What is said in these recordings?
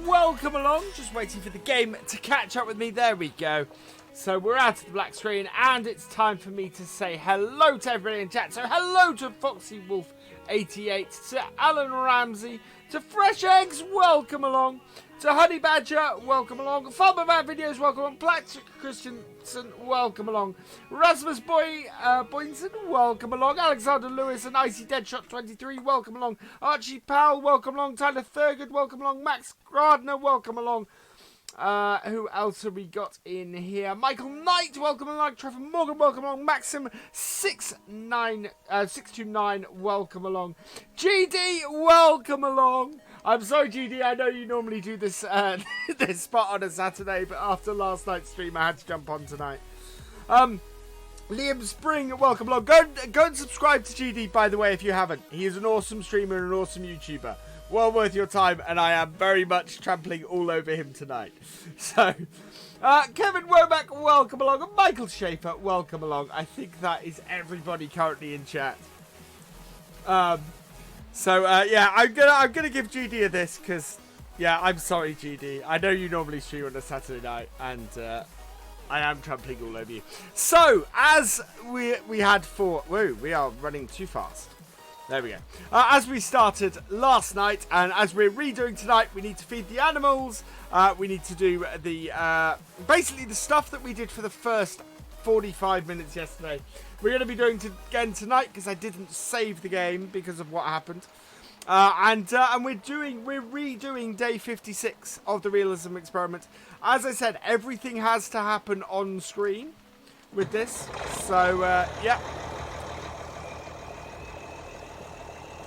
welcome along. Just waiting for the game to catch up with me. There we go. So we're out of the black screen and it's time for me to say hello to everybody in chat. So hello to Foxy Wolf 88, to Alan Ramsey, to Fresh Eggs, welcome along, to Honey Badger, welcome along, Farmer Man Videos, welcome along, Patrick Christensen, welcome along, Rasmus Boynton, welcome along, Alexander Lewis and Icy Deadshot 23, welcome along, Archie Powell, welcome along, Tyler Thurgood, welcome along, Max Gardner, welcome along. Who else have we got in here? Michael Knight, welcome along. Trevor Morgan, welcome along. Maxim 629, welcome along. GD, welcome along. I'm sorry, GD, I know you normally do this this spot on a Saturday, but after last night's stream, I had to jump on tonight. Liam Spring, welcome along. Go and subscribe to GD, by the way, if you haven't. He is an awesome streamer and an awesome YouTuber. Well worth your time, and I am very much trampling all over him tonight. So, Kevin Womack, welcome along, and Michael Schaefer, welcome along. I think that is everybody currently in chat. Yeah, I'm gonna give GD a this because, yeah, I'm sorry, GD. I know you normally stream on a Saturday night, and I am trampling all over you. So, as we had for, whoa, we are running too fast. There we go. As we started last night, and as we're redoing tonight, we need to feed the animals. We need to do the basically the stuff that we did for the first 45 minutes yesterday. We're going to be doing again tonight because I didn't save the game because of what happened. And we're redoing day 56 of the realism experiment. As I said, everything has to happen on screen with this. So yeah.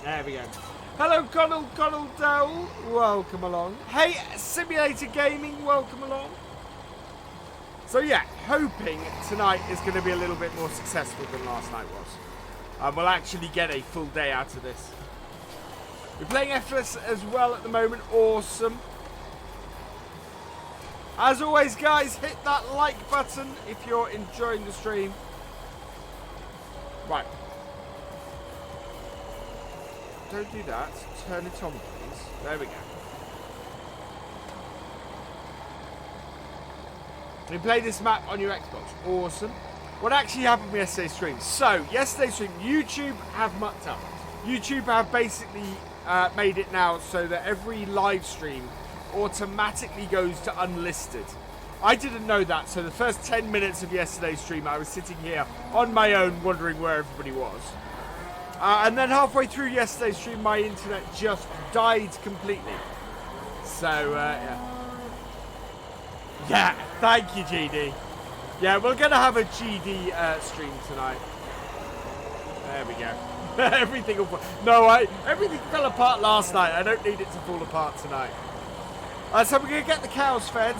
There we go. Hello, Connell Dowell. Welcome along. Hey, Simulator Gaming. Welcome along. So, yeah, hoping tonight is going to be a little bit more successful than last night was. We'll actually get a full day out of this. We're playing FS as well at the moment. Awesome. As always, guys, hit that like button if you're enjoying the stream. Right. Don't do that. Turn it on, please. There we go. You play this map on your Xbox. Awesome. What actually happened with yesterday's stream? So, yesterday's stream, YouTube have mucked up. YouTube have basically made it now so that every live stream automatically goes to unlisted. I didn't know that, so the first 10 minutes of yesterday's stream, I was sitting here on my own wondering where everybody was. And then halfway through yesterday's stream, my internet just died completely. So, yeah. Yeah, thank you, GD. Yeah, we're going to have a GD stream tonight. There we go. Everything will... No, everything fell apart last night. I don't need it to fall apart tonight. So we're going to get the cows fed.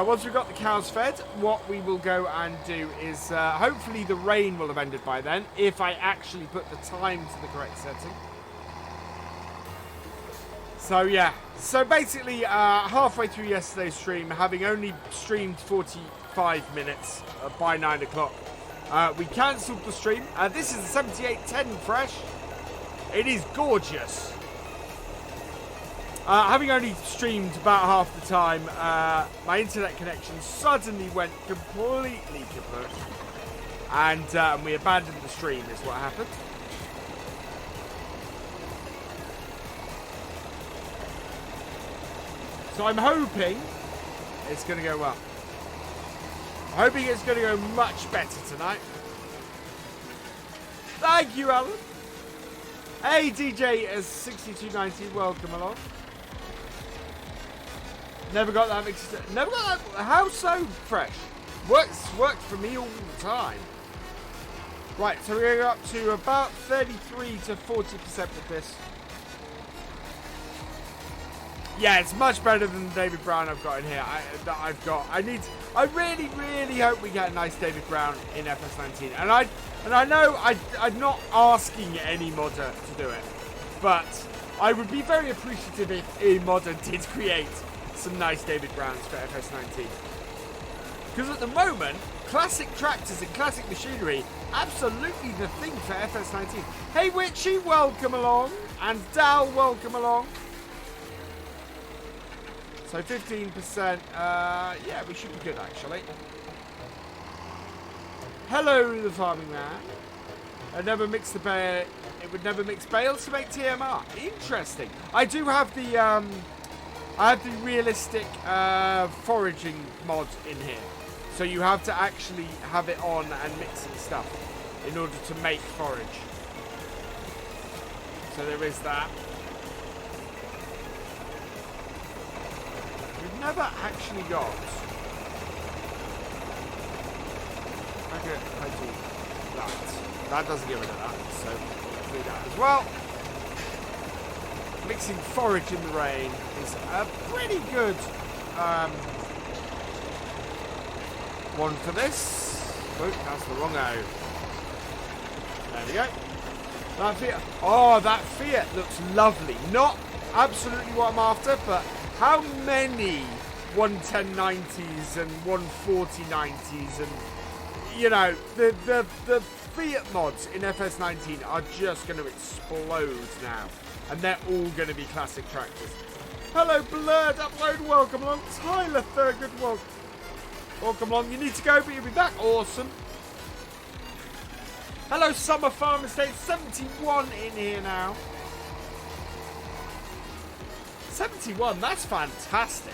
Once we've got the cows fed, what we will go and do is hopefully the rain will have ended by then, if I actually put the time to the correct setting. So yeah, so basically halfway through yesterday's stream, having only streamed 45 minutes by 9 o'clock, we cancelled the stream. This is the 7810 fresh. It is gorgeous. Having only streamed about half the time, my internet connection suddenly went completely kaput, and we abandoned the stream is what happened. So I'm hoping it's going to go well. I'm hoping it's going to go much better tonight. Thank you, Alan. Hey, DJ as 6290, welcome along. Never got that mixed. Never got that. How so, fresh? Worked for me all the time. Right, so we're going up to about 33 to 40% with this. Yeah, it's much better than the David Brown I've got in here. I really, really hope we get a nice David Brown in FS19. And I know I'm not asking any modder to do it, but I would be very appreciative if a modder did create some nice David Browns for FS19. Because at the moment, classic tractors and classic machinery absolutely the thing for FS19. Hey, Witchy, welcome along. And Dal, welcome along. So 15%. Yeah, we should be good, actually. Hello, the farming man. I never mix the bale. It would never mix bales to make TMR. Interesting. I do have the realistic foraging mod in here. So you have to actually have it on and mixing stuff in order to make forage. So there is that. We've never actually got. I do that. That doesn't get rid of that, so we'll do that as well. Mixing forage in the rain is a pretty good one for this. Oh, that's the wrong O. There we go. That Fiat. Oh, that Fiat looks lovely. Not absolutely what I'm after, but how many 11090s and 14090s and, you know, the Fiat mods in FS19 are just going to explode now. And they're all going to be classic tractors. Hello, Blurred Upload. Welcome along. Tyler Thurgood. Welcome along. You need to go, but you'll be back. Awesome. Hello, Summer Farm Estate. 71 in here now. 71. That's fantastic.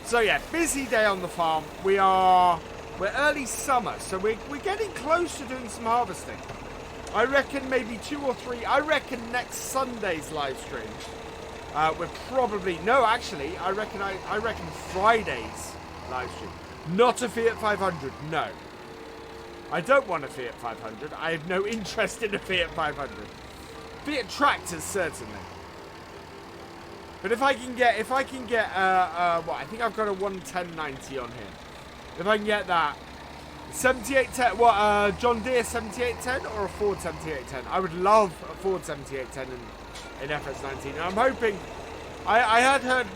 So, yeah, busy day on the farm. We're early summer, so we're getting close to doing some harvesting. I reckon maybe 2 or 3. I reckon next Sunday's live stream. We're probably actually. I reckon Friday's live stream. Not a Fiat 500. No, I don't want a Fiat 500. I have no interest in a Fiat 500. Fiat tractors certainly. But if I can get what I think I've got a 11090 on here. If I can get that. 7810, what, John Deere 7810 or a Ford 7810? I would love a Ford 7810 in FS19. And I'm hoping, I had heard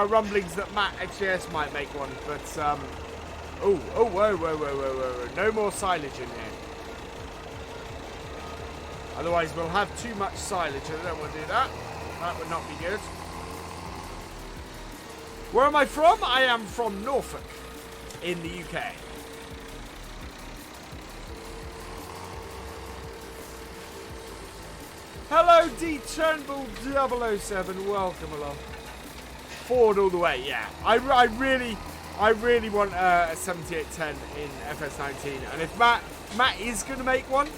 rumblings that Matt XJS might make one, but, whoa. No more silage in here. Otherwise we'll have too much silage. I don't want to do that. That would not be good. Where am I from? I am from Norfolk in the UK. Hello, D Turnbull 007. Welcome along. Ford all the way. Yeah, I really want a 7810 in FS19. And if Matt is going to make one,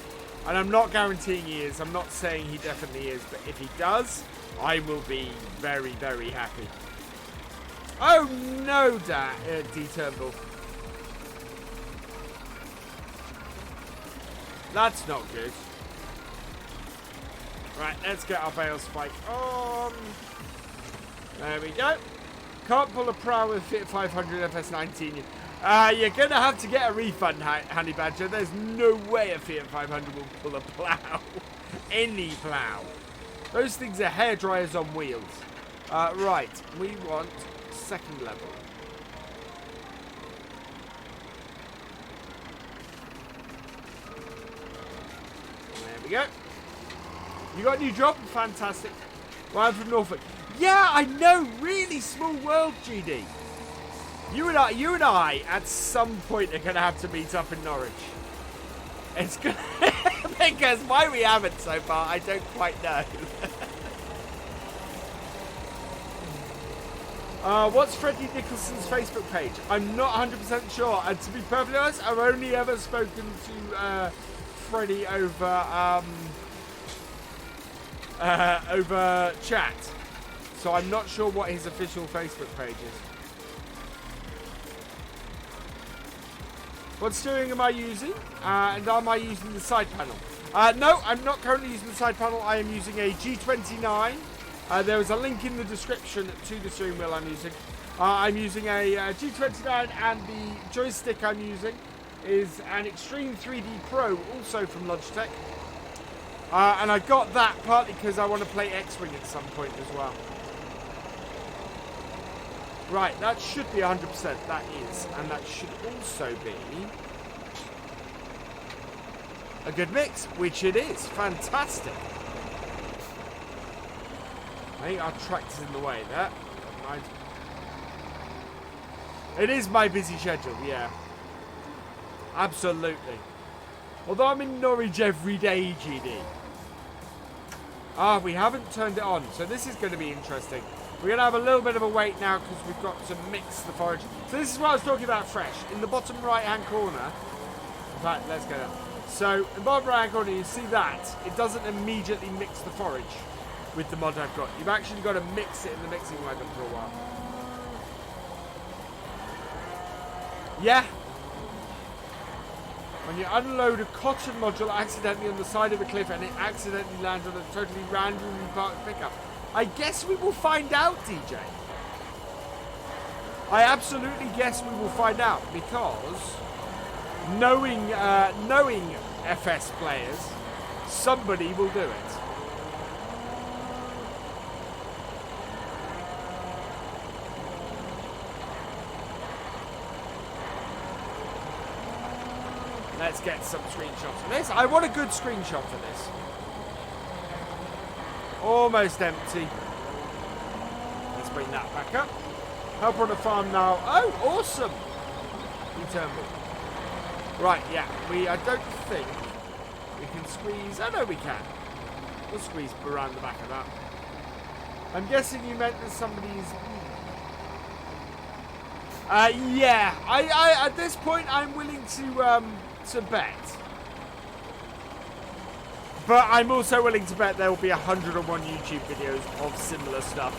and I'm not guaranteeing he is. I'm not saying he definitely is, but if he does, I will be very, very happy. Oh no, D Turnbull. That's not good. Right, let's get our bale spike on. There we go. Can't pull a prow with Fiat 500 FS19. You're going to have to get a refund, Honey Badger. There's no way a Fiat 500 will pull a plow. Any plow. Those things are hairdryers on wheels. Right, we want second level. There we go. You got a new job? Fantastic. Well, I'm from Norfolk. Yeah, I know. Really small world, GD. You and I, at some point, are going to have to meet up in Norwich. It's good because why we haven't so far, I don't quite know. What's Freddie Nicholson's Facebook page? I'm not 100% sure. And to be perfectly honest, I've only ever spoken to Freddie over over chat, so I'm not sure what his official Facebook page is. What steering am I using? And am I using the side panel? No, I'm not currently using the side panel. I am using a G29. There is a link in the description to the steering wheel I'm using. I'm using a G29, and the joystick I'm using is an Extreme 3D Pro, also from Logitech. And I got that partly because I want to play X-Wing at some point as well. Right, that should be 100%. That is. And that should also be a good mix, which it is. Fantastic. I think our tractor's in the way there. Right. It is my busy schedule, yeah. Absolutely. Although I'm in Norwich every day, GD. Ah, we haven't turned it on, so this is going to be interesting. We're going to have a little bit of a wait now because we've got to mix the forage. So this is what I was talking about fresh. In the bottom right-hand corner. In fact, let's go down. So, in the bottom right-hand corner, you see that. It doesn't immediately mix the forage with the mod I've got. You've actually got to mix it in the mixing wagon for a while. Yeah. When you unload a cotton module accidentally on the side of a cliff and it accidentally lands on a totally randomly parked pickup. I guess we will find out, DJ. I absolutely guess we will find out because knowing FS players, somebody will do it. Let's get some screenshots of this. I want a good screenshot for this. Almost empty. Let's bring that back up. Help on the farm now. Oh, awesome. Eternal. Right, yeah. I don't think we can squeeze. Oh, no, we can. We'll squeeze around the back of that. I'm guessing you meant that somebody's... yeah. I at this point, I'm willing to bet. But I'm also willing to bet there will be 101 YouTube videos of similar stuff.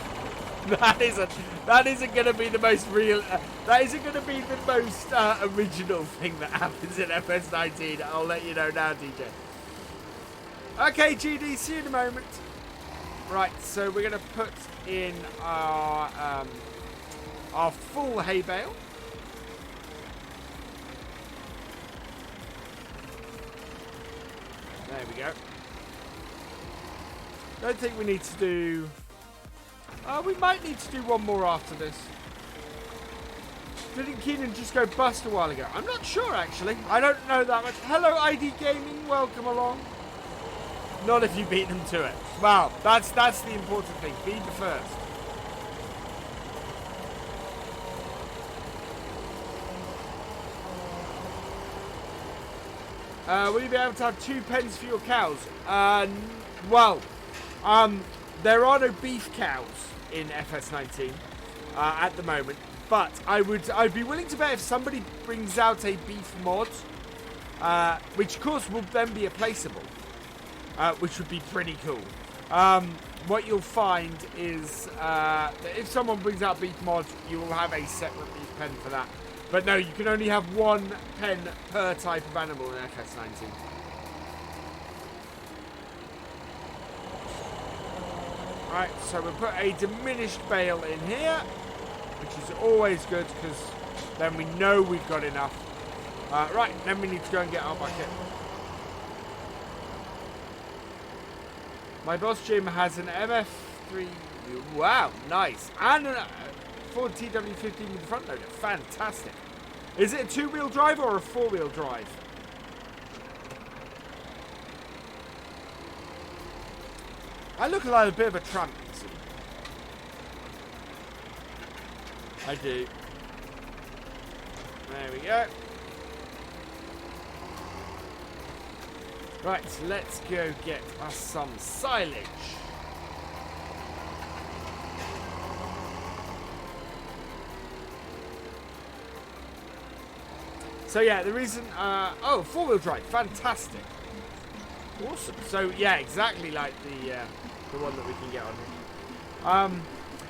That isn't going to be the most real. That isn't going to be the most original thing that happens in FS19. I'll let you know now, DJ. Okay, GD, see you in a moment. Right, so we're going to put in our full hay bale. There we go. Don't think we need to do... we might need to do one more after this. Didn't Keenan just go bust a while ago? I'm not sure, actually. I don't know that much. Hello, ID Gaming. Welcome along. Not if you beat them to it. Wow, that's the important thing. Be the first. Will you be able to have 2 pens for your cows? There are no beef cows in FS19 at the moment, but I'd be willing to bet if somebody brings out a beef mod, which of course will then be a placeable, which would be pretty cool. What you'll find is that if someone brings out beef mod, you will have a separate beef pen for that. But no, you can only have 1 pen per type of animal in FS19. Right, so we'll put a diminished bale in here, which is always good because then we know we've got enough. Right, then we need to go and get our bucket. My boss Jim has an MF3. Wow, nice. And a Ford TW15 with the front loader. Fantastic. Is it a 2-wheel drive or a 4-wheel drive? I look like a bit of a tramp. I do. There we go. Right, let's go get us some silage. So yeah, the reason, 4-wheel drive, fantastic, awesome. So yeah, exactly like the one that we can get on here.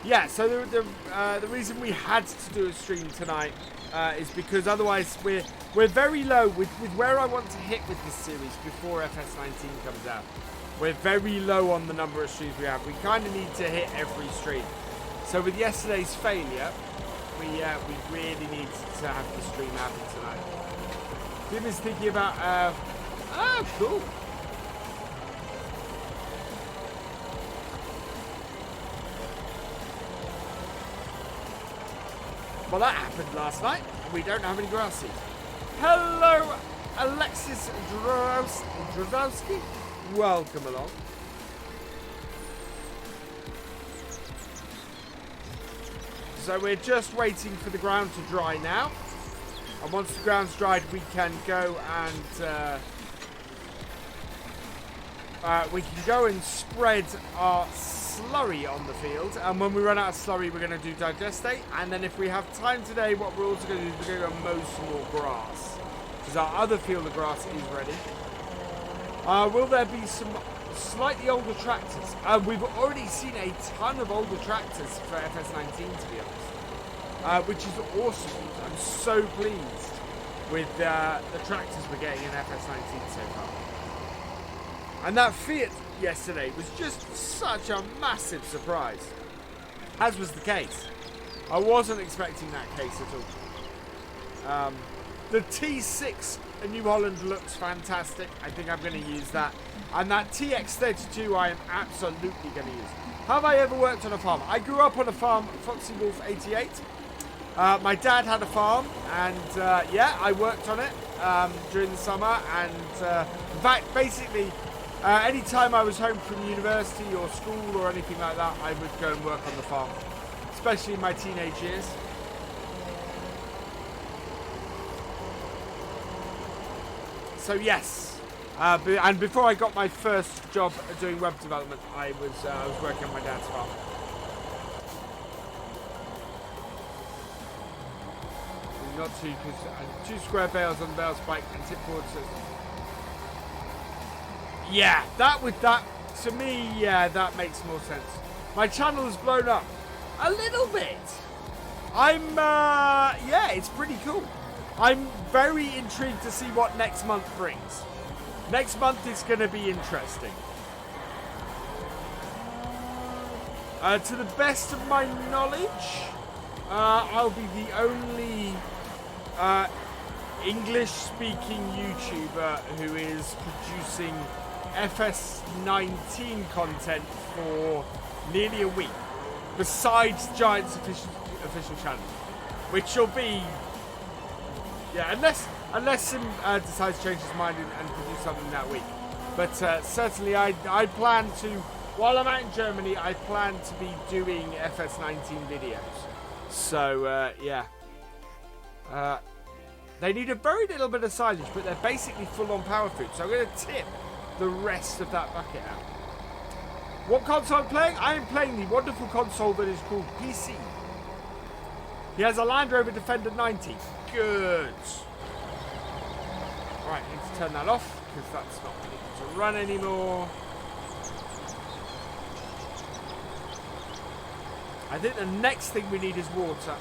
Yeah, so the reason we had to do a stream tonight is because otherwise we're very low with where I want to hit with this series before FS19 comes out. We're very low on the number of streams we have. We kind of need to hit every stream. So with yesterday's failure, we really need to have the stream happen tonight. Jim is thinking about cool. Well, that happened last night, and we don't have any grass seeds. Hello, Alexis Drozowski, welcome along. So we're just waiting for the ground to dry now. And once the ground's dried, we can go and spread our slurry on the field. And when we run out of slurry, we're going to do digestate. And then if we have time today, what we're also going to do is we're going to mow some more grass, because our other field of grass is ready. Will there be some slightly older tractors? We've already seen a ton of older tractors for FS19, to be honest, which is awesome. I'm so pleased with the tractors we're getting in FS19 so far. And that Fiat yesterday was just such a massive surprise, as was the case. I wasn't expecting that case at all. The T6 in New Holland looks fantastic. I think I'm going to use that. And that TX32 I am absolutely going to use. Have I ever worked on a farm? I grew up on a farm, Foxy Wolf 88. My dad had a farm, and yeah, I worked on it during the summer. And in fact, basically, any time I was home from university or school or anything like that, I would go and work on the farm, especially in my teenage years. So yes, and before I got my first job doing web development, I was working on my dad's farm. Not two, because 2 square bales on the bale spike and tip forward. So yeah, to me, yeah, that makes more sense. My channel has blown up a little bit. Yeah, it's pretty cool. I'm very intrigued to see what next month brings. Next month is going to be interesting. To the best of my knowledge, I'll be the only English-speaking YouTuber who is producing FS19 content for nearly a week, besides Giant's official channel, which will be, yeah, unless Sim decides to change his mind and produce something that week. But certainly I plan to, while I'm out in Germany, I plan to be doing FS19 videos. So yeah. They need a very little bit of silage, but they're basically full on power food. So I'm going to tip the rest of that bucket out. What console I'm playing? I am playing the wonderful console that is called PC. He has a Land Rover Defender 90. Good. Right, I need to turn that off because that's not able to run anymore. I think the next thing we need is water.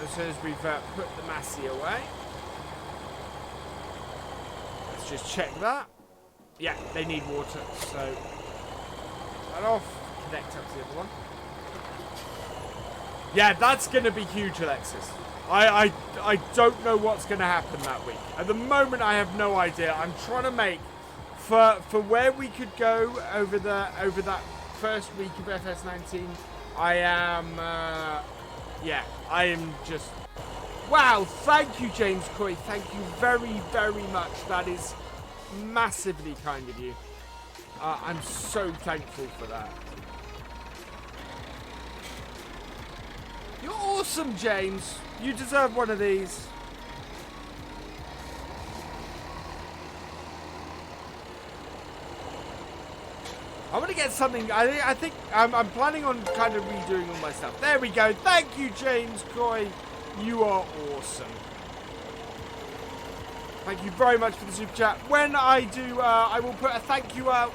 As soon as we've put the Massey away. Let's just check that. Yeah, they need water. So, that off. Connect up to the other one. Yeah, that's going to be huge, Alexis. I don't know what's going to happen that week. At the moment, I have no idea. I'm trying to make for where we could go over that first week of FS19. I am, yeah, I am just. Wow! Thank you, James Coy. Thank you very, very much. That is massively kind of you. I'm so thankful for that. You're awesome, James. You deserve one of these. I want to get something. I think I'm planning on kind of redoing all my stuff. There we go. Thank you, James Coy. You are awesome. Thank you very much for the super chat. When I do, I will put a thank you out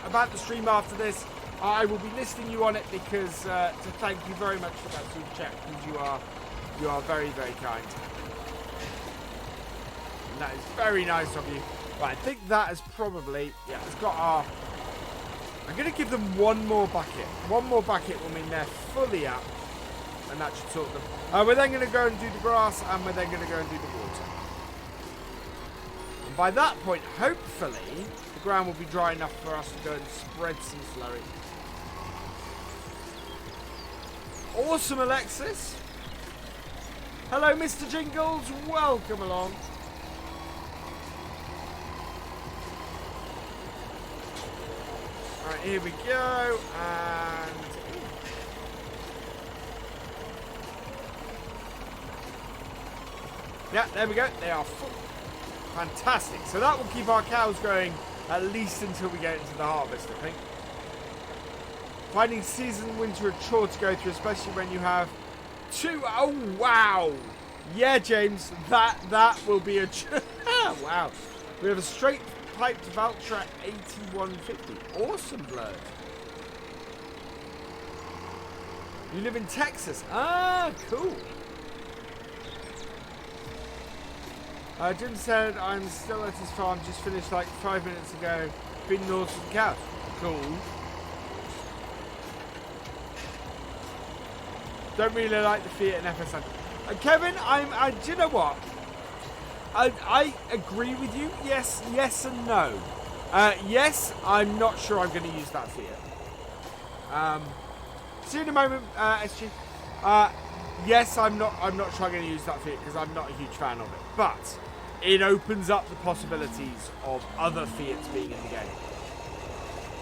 about the stream after this. I will be listing you on it because to thank you very much for that super chat, because you are very, very kind. And that is very nice of you. Right, I think that is probably, yeah, it's got our. I'm going to give them one more bucket. One more bucket will mean they're fully up, and that should sort them. We're then going to go and do the grass, and we're then going to go and do the water. And by that point, hopefully, the ground will be dry enough for us to go and spread some slurry. Awesome, Alexis. Hello, Mr. Jingles. Welcome along. Right, here we go. And yeah, there we go. They are full. Fantastic. So that will keep our cows going at least until we get into the harvest, I think. Finding season winter a chore to go through, especially when you have two. Oh, wow. Yeah, James, that will be a... wow. We have a straight piped Valtra 8150. Awesome, blood. You live in Texas. Ah, cool. Jim said, I'm still at his farm, just finished like 5 minutes ago. Been north of the cows. Cool. Don't really like the Fiat and FS9. Kevin, do you know what? I agree with you. Yes and no. Yes, I'm not sure I'm going to use that Fiat. See you in a moment, SG. Yes, I'm not sure I'm going to use that Fiat because I'm not a huge fan of it. But it opens up the possibilities of other Fiats being in the game.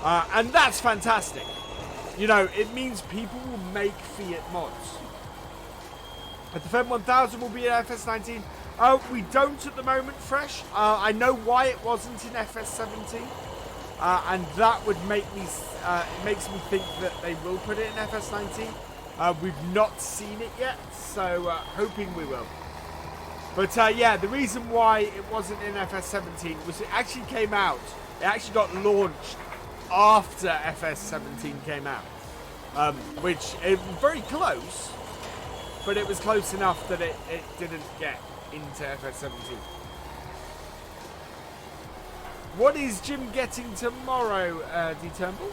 And that's fantastic. You know, it means people will make Fiat mods. But the Fem 1000 will be in FS19. We don't at the moment, Fresh. I know why it wasn't in FS17. And that would make me, it makes me think that they will put it in FS19. We've not seen it yet, so hoping we will. But yeah, the reason why it wasn't in FS17 was it actually came out. It actually got launched after FS17 came out. Which is very close, but it was close enough that it didn't get into FS17. What is Jim getting tomorrow, D Turnbull?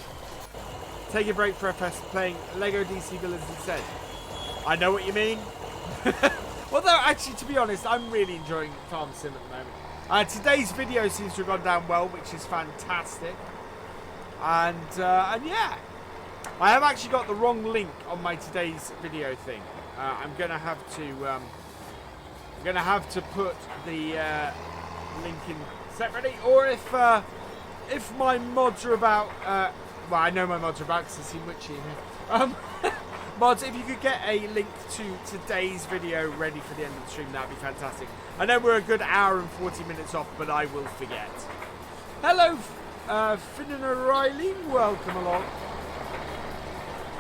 Take a break for FS, playing Lego DC Villains instead. I know what you mean. Although, actually, to be honest, I'm really enjoying Farm Sim at the moment. Today's video seems to have gone down well, which is fantastic. And yeah, I have actually got the wrong link on my today's video thing. I'm gonna have to put the link in separately, or if my mods are about, well, I know my mods are about because I've seen Witchy in here. Mods, if you could get a link to today's video ready for the end of the stream, that'd be fantastic. I know we're a good hour and 40 minutes off, but I will forget. Hello, Finn and O'Reilly, welcome along.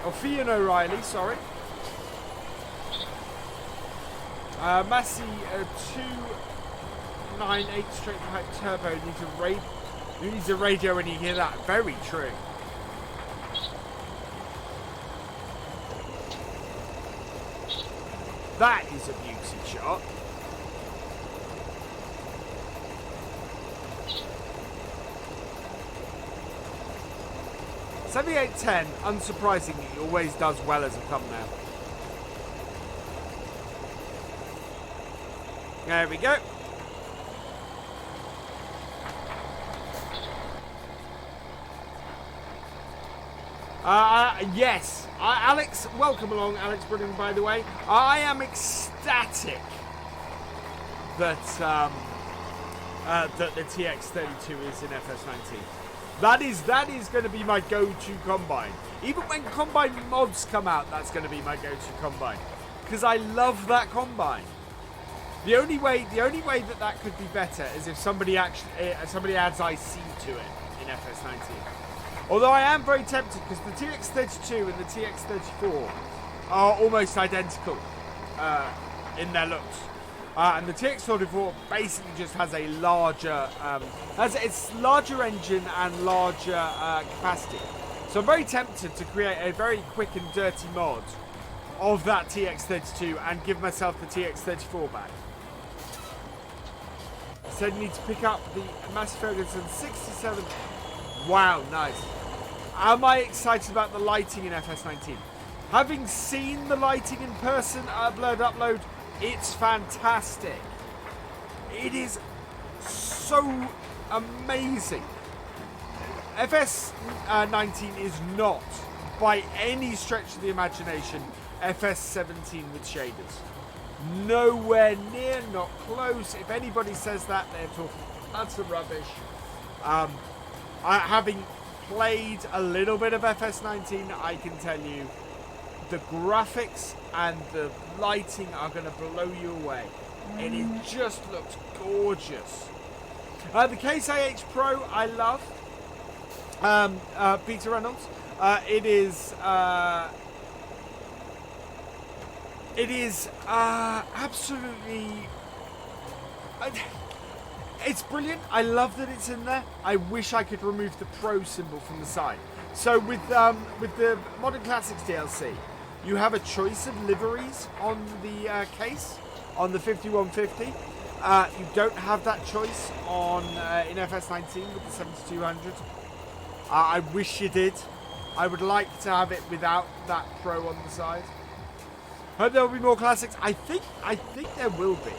Oh, Fionn O'Reilly, sorry. Massey 298 straight pipe turbo needs a radio when you hear that. Very true. That is a beauty shot. $78.10, unsurprisingly, always does well as a thumbnail. There we go. Yes. Alex, welcome along, Alex Brunning, by the way. I am ecstatic that that the TX32 is in FS19. That is going to be my go-to combine. Even when combine mods come out, that's going to be my go-to combine because I love that combine. The only way that could be better is if somebody adds IC to it in FS19. Although I am very tempted because the TX32 and the TX34 are almost identical in their looks. And the TX34 basically just has a larger, it's larger engine and larger capacity. So I'm very tempted to create a very quick and dirty mod of that TX32 and give myself the TX34 back. Said you need to pick up the Massey Ferguson 67. Wow, nice. Am I excited about the lighting in FS19? Having seen the lighting in person at Blurred Upload, it's fantastic. It is so amazing. FS19 is not, by any stretch of the imagination, FS17 with shaders. Nowhere near, not close. If anybody says that, they're talking utter rubbish. Having played a little bit of FS19, I can tell you the graphics and the lighting are going to blow you away. And it just looks gorgeous. The Case IH Pro, I love. Peter Reynolds. It is absolutely... It's brilliant. I love that it's in there. I wish I could remove the Pro symbol from the side. So with the Modern Classics DLC, you have a choice of liveries on the case, on the 5150. You don't have that choice on in FS19 with the 7200. I wish you did. I would like to have it without that Pro on the side. Hope there will be more classics. I think there will be,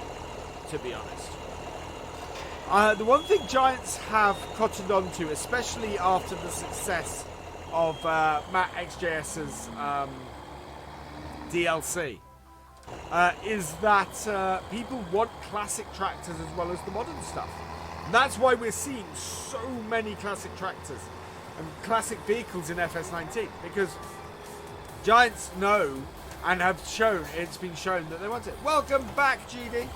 to be honest. The one thing Giants have cottoned on to, especially after the success of Matt XJS's DLC, is that people want classic tractors as well as the modern stuff. And that's why we're seeing so many classic tractors and classic vehicles in FS19, because Giants know and have shown, it's been shown that they want it. Welcome back, GD.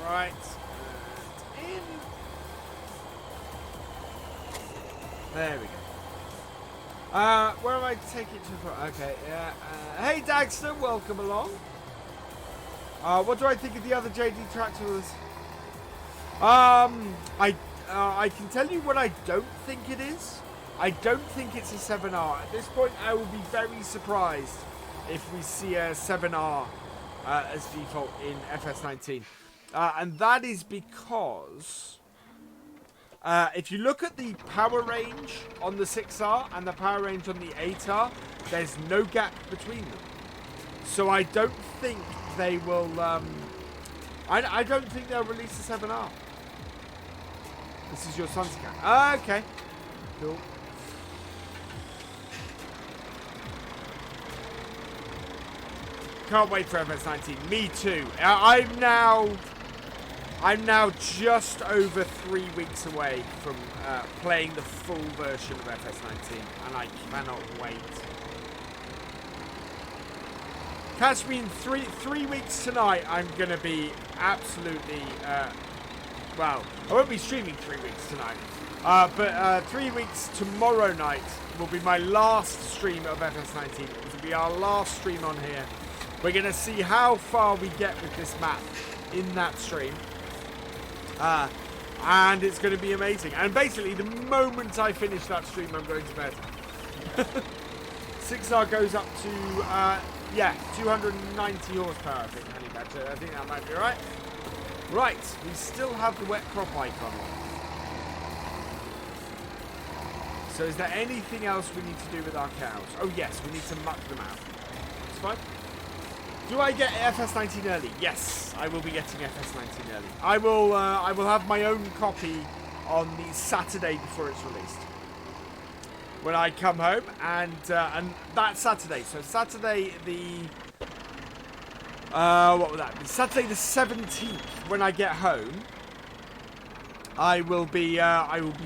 Right, and in. There we go. Where am I taking it to? Okay, yeah. Hey, Dagster, welcome along. What do I think of the other JD tractors? I can tell you what I don't think it is. I don't think it's a 7R. At this point, I will be very surprised if we see a 7R as default in FS19. And that is because if you look at the power range on the 6R and the power range on the 8R, there's no gap between them. So I don't think they will... I don't think they'll release the 7R. This is your son's cat. Okay. Cool. Can't wait for FS19. Me too. I'm now just over 3 weeks away from playing the full version of FS19, and I cannot wait. Catch me in three weeks tonight. I'm gonna be absolutely well. I won't be streaming 3 weeks tonight, but 3 weeks tomorrow night will be my last stream of FS19. It will be our last stream on here. We're gonna see how far we get with this map in that stream. And it's going to be amazing. And basically, the moment I finish that stream, I'm going to bed. 6R goes up to, 290 horsepower, I think, honey badger. I think that might be right. Right, we still have the wet crop icon on. So is there anything else we need to do with our cows? Oh, yes, we need to muck them out. That's fine. Do I get FS19 early? Yes, I will be getting FS19 early. I will have my own copy on the Saturday before it's released. When I come home, and that Saturday. So Saturday the what was that? Saturday the 17th. When I get home, I will be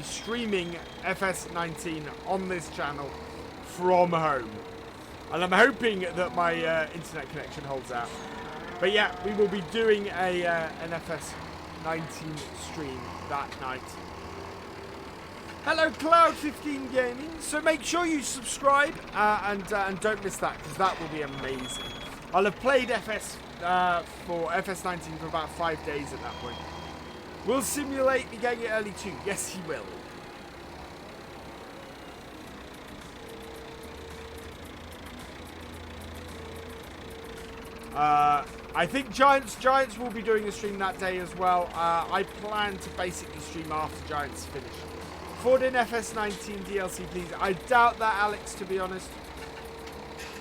streaming FS19 on this channel from home. And I'm hoping that my internet connection holds out. But yeah, we will be doing an FS19 stream that night. Hello, Cloud15 Gaming. So make sure you subscribe and don't miss that, because that will be amazing. I'll have played for FS19 for about 5 days at that point. Will Simulate be getting it early too? Yes, he will. I think Giants will be doing a stream that day as well. I plan to basically stream after Giants finish. Ford in FS19 DLC, please. I doubt that, Alex, to be honest.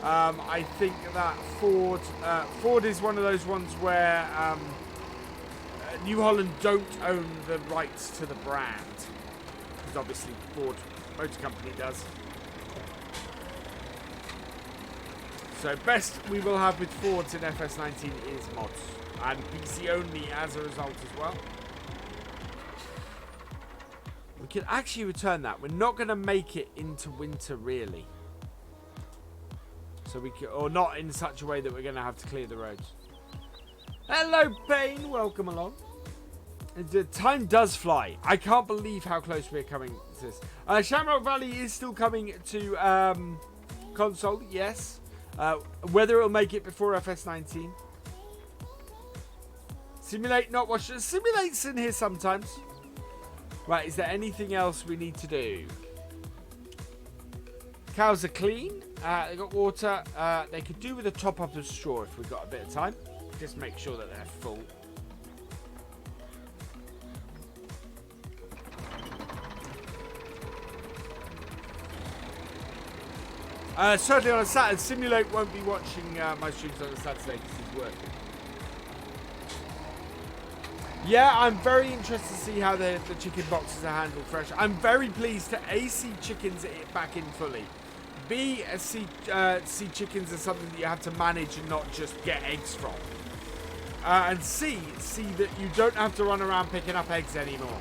I think that Ford is one of those ones where New Holland don't own the rights to the brand, because obviously Ford Motor Company does. So best we will have with Fords in FS19 is mods. And PC only as a result as well. We can actually return that. We're not going to make it into winter really. So we can, or not in such a way that we're going to have to clear the roads. Hello, Payne. Welcome along. The time does fly. I can't believe how close we're coming to this. Shamrock Valley is still coming to console, yes. Whether it'll make it before FS19. Simulate, not watch. Simulate's in here sometimes. Right, is there anything else we need to do? Cows are clean. They got water. They could do with a top up of straw if we've got a bit of time. Just make sure that they're full. Certainly on a Saturday. Simulate won't be watching my streams on a Saturday because he's working. Yeah, I'm very interested to see how the chicken boxes are handled fresh. I'm very pleased to A, see chickens back in fully. B, see chickens as something that you have to manage and not just get eggs from. And C, see that you don't have to run around picking up eggs anymore.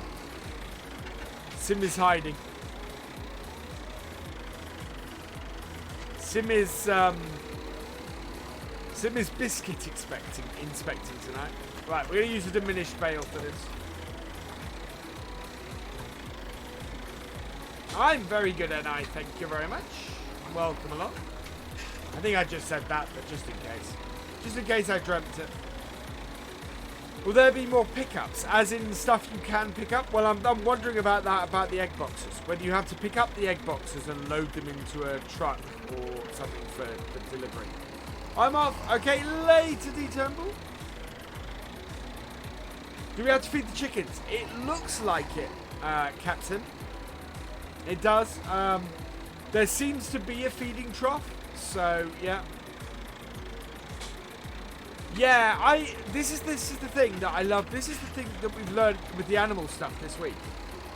Sim is hiding. Sim is biscuit inspecting tonight. Right, we're going to use a diminished bale for this. I'm very good at I thank you very much. Welcome along. I think I just said that, but just in case. Just in case I dreamt it. Will there be more pickups? As in stuff you can pick up? Well, I'm wondering about that, about the egg boxes. Whether you have to pick up the egg boxes and load them into a truck or something for delivery. I'm off. Okay, later, D Turnbull. Do we have to feed the chickens? It looks like it, Captain. It does. There seems to be a feeding trough. So, yeah. Yeah, this is the thing that I love. This is the thing that we've learned with the animal stuff this week.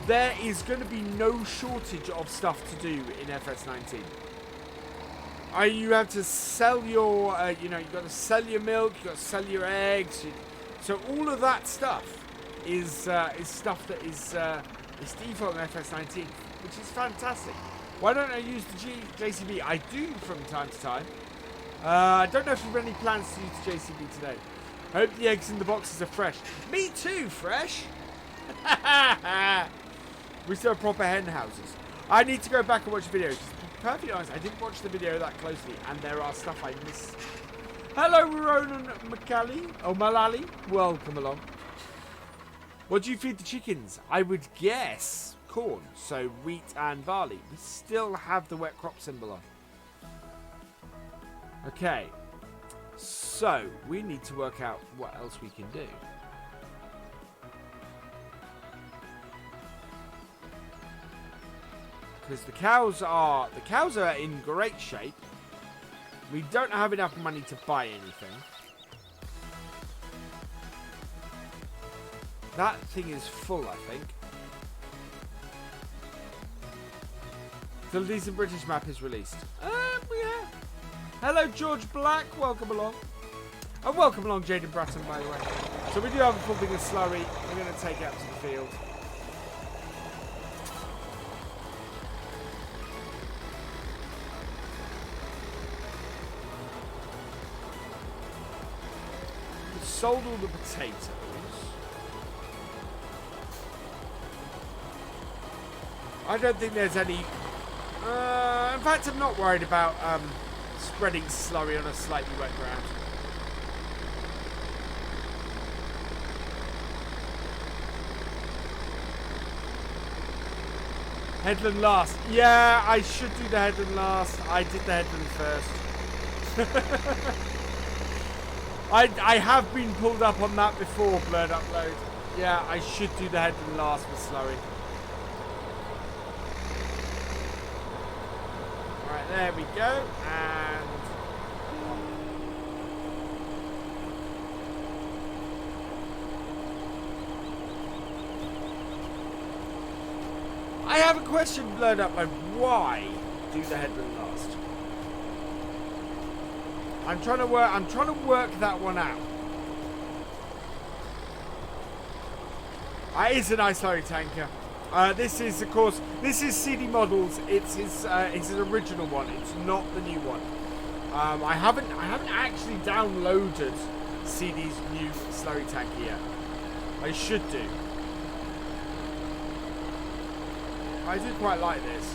There is going to be no shortage of stuff to do in FS19. You have to sell your, you've got to sell your milk, you've got to sell your eggs. So all of that stuff is stuff that is default in FS19, which is fantastic. Why don't I use the JCB? I do from time to time. I don't know if you've any plans to use the JCB today. I hope the eggs in the boxes are fresh. Me too, fresh. We still have proper hen houses. I need to go back and watch the video. To be perfectly honest, I didn't watch the video that closely, and there are stuff I missed. Hello, Ronan Malali. Welcome along. What do you feed the chickens? I would guess corn, so wheat and barley. We still have the wet crop symbol on. Okay, so we need to work out what else we can do. Because the cows are in great shape. We don't have enough money to buy anything. That thing is full, I think. The Decent British map is released. Yeah. Hello, George Black. Welcome along. And welcome along, Jaden Bratton, by the way. So we do have a full thing of slurry. We're going to take it out to the field. We sold all the potatoes. I don't think there's any... in fact, I'm not worried about... spreading slurry on a slightly wet ground. Headland last. Yeah, I should do the headland last. I did the headland first. I have been pulled up on that before, Blurred Upload. Yeah, I should do the headland last with slurry. Right, there we go. And... I have a question, Blurred Upload. Why do the headland last? I'm trying to work that one out. It is a nice slurry tanker. This is, of course, CD Models. It's his original one. It's not the new one. I haven't actually downloaded CD's new slurry tanker yet. I should do. I do quite like this.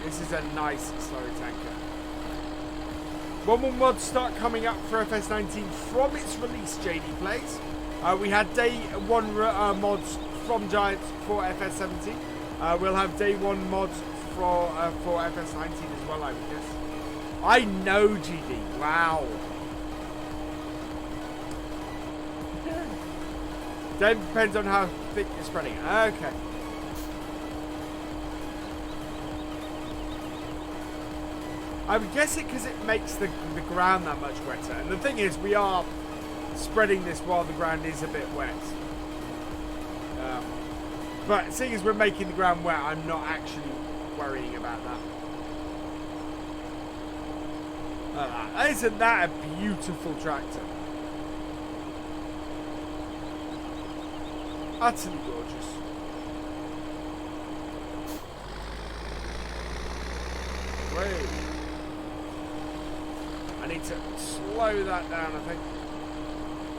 This is a nice slurry tanker. When will mods start coming up for FS19 from its release, JD Plays? We had day 1 mods from Giants for FS17. We'll have day 1 mods for FS19 as well, I would guess. I know, GD. Wow. Then depends on how thick you're spreading it. Okay. I would guess it because it makes the ground that much wetter. And the thing is, we are spreading this while the ground is a bit wet. But seeing as we're making the ground wet, I'm not actually worrying about that. Isn't that a beautiful tractor? Utterly gorgeous. Wait. I need to slow that down, I think.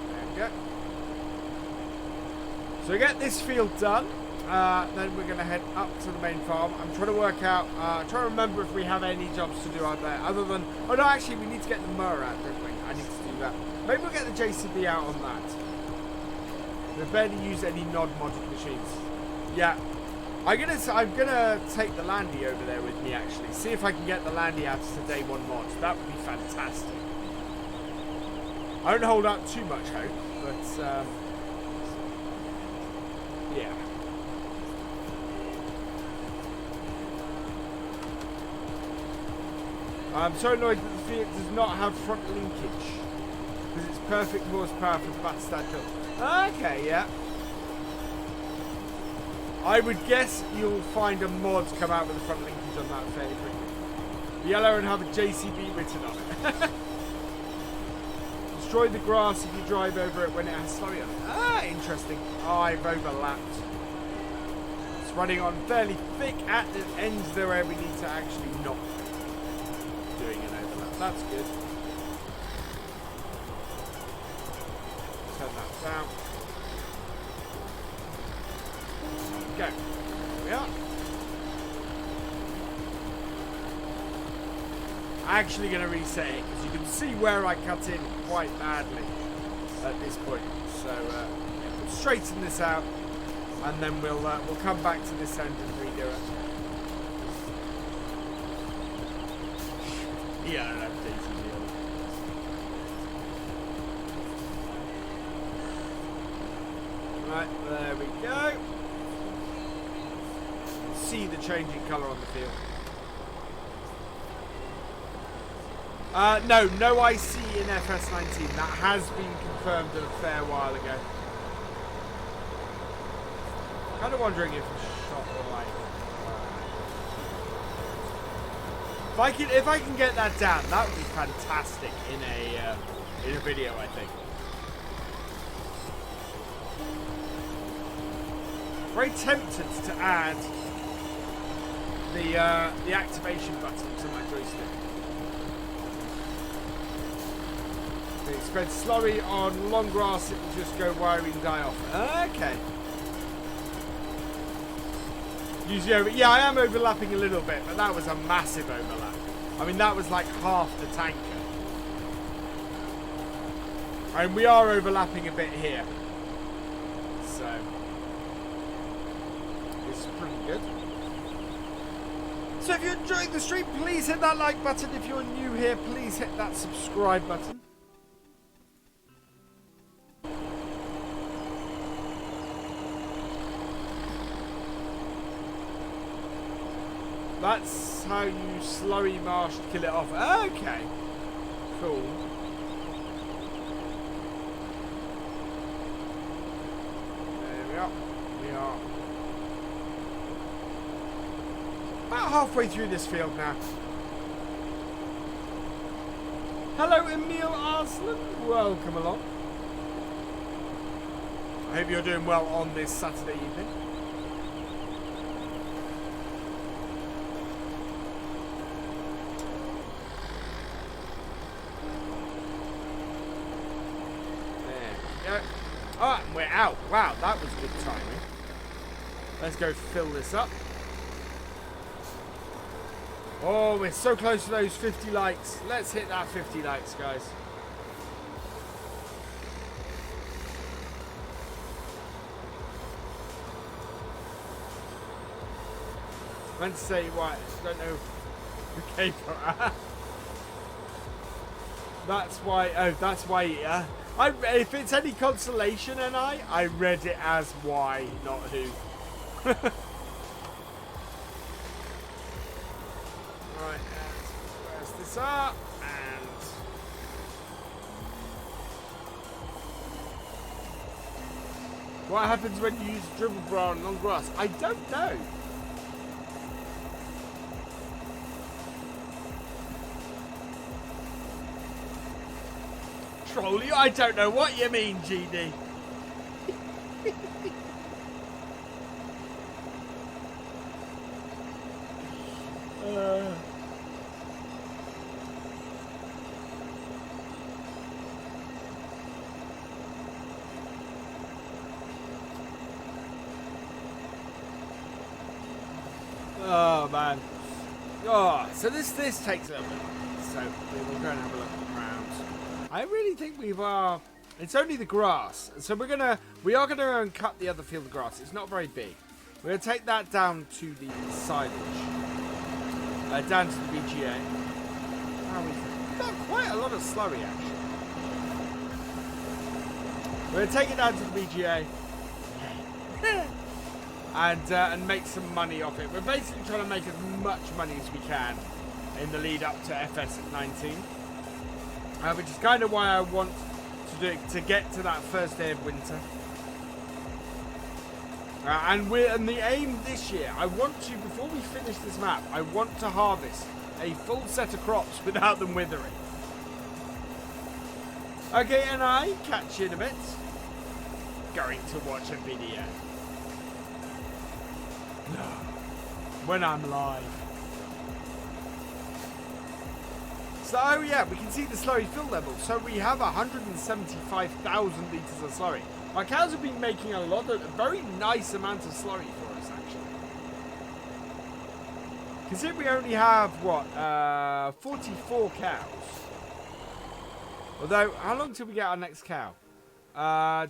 There we go. So we get this field done. Then we're going to head up to the main farm. I'm trying to work out, trying to remember if we have any jobs to do out there other than, oh no, actually we need to get the mower out, don't we? I need to do that. Maybe we'll get the JCB out on that. We barely use any non-modded machines. Yeah. I'm gonna take the Landy over there with me actually. See if I can get the Landy out to day 1 mod. That would be fantastic. I don't hold out too much hope, but yeah. I'm so annoyed that the Fiat does not have front linkage because it's perfect horsepower for the Bastard Hill. Okay, yeah. I would guess you'll find a mod come out with a front linkage on that fairly quickly. Yellow and have a JCB written on it. Destroy the grass if you drive over it when it has slurry on it. Ah, interesting. Oh, I've overlapped. It's running on fairly thick at the ends there where we need to actually not doing an overlap. That's good. Turn that down. Go. There we are. Actually going to reset it because you can see where I cut in quite badly at this point. So yeah, we'll straighten this out and then we'll come back to this end and redo it. Yeah, I don't have DTV on. Right, there we go. See the changing colour on the field. No IC in FS19. That has been confirmed a fair while ago. Kind of wondering if a shot like if I can get that down, that would be fantastic in a video, I think. Very tempted to add the activation button to my joystick. If it spreads slurry on long grass, it will just go wiring die off. Okay. Usually, yeah, I am overlapping a little bit, but that was a massive overlap. I mean, that was like half the tanker. And we are overlapping a bit here. So, it's pretty good. So if you're enjoying the stream, please hit that like button. If you're new here, please hit that subscribe button. That's how you slurry marsh to kill it off. Okay. Cool. There we are. We are about halfway through this field now. Hello, Emil Arslan. Welcome along. I hope you're doing well on this Saturday evening. There we go. Oh, and we're out. Wow, that was good timing. Let's go fill this up. Oh, we're so close to those 50 likes. Let's hit that 50 likes, guys. I meant to say what? I don't know. Okay, that's why. Oh, that's why. If it's any consolation, and I read it as why, not who. Right, let's press this up, and what happens when you use a dribble brown on grass? I don't know. Troll you? I don't know what you mean, GD. Oh man. Oh, so this takes a little bit. So we'll go and have a look around. I really think it's only the grass. So we are gonna go and cut the other field of grass. It's not very big. We're gonna take that down to the silage. Down to the BGA. We've got quite a lot of slurry actually. We're gonna take it down to the BGA. And make some money off it. We're basically trying to make as much money as we can in the lead up to FS at 19. Which is kind of why I want to do it, to get to that first day of winter. And the aim this year, I want to, before we finish this map, I want to harvest a full set of crops without them withering. Okay, and I catch you in a bit. Going to watch a video. When I'm live. So yeah, we can see the slurry fill level. So we have 175,000 litres of slurry. Our cows have been making a very nice amount of slurry for us actually. Considering we only have, what, 44 cows. Although, how long till we get our next cow?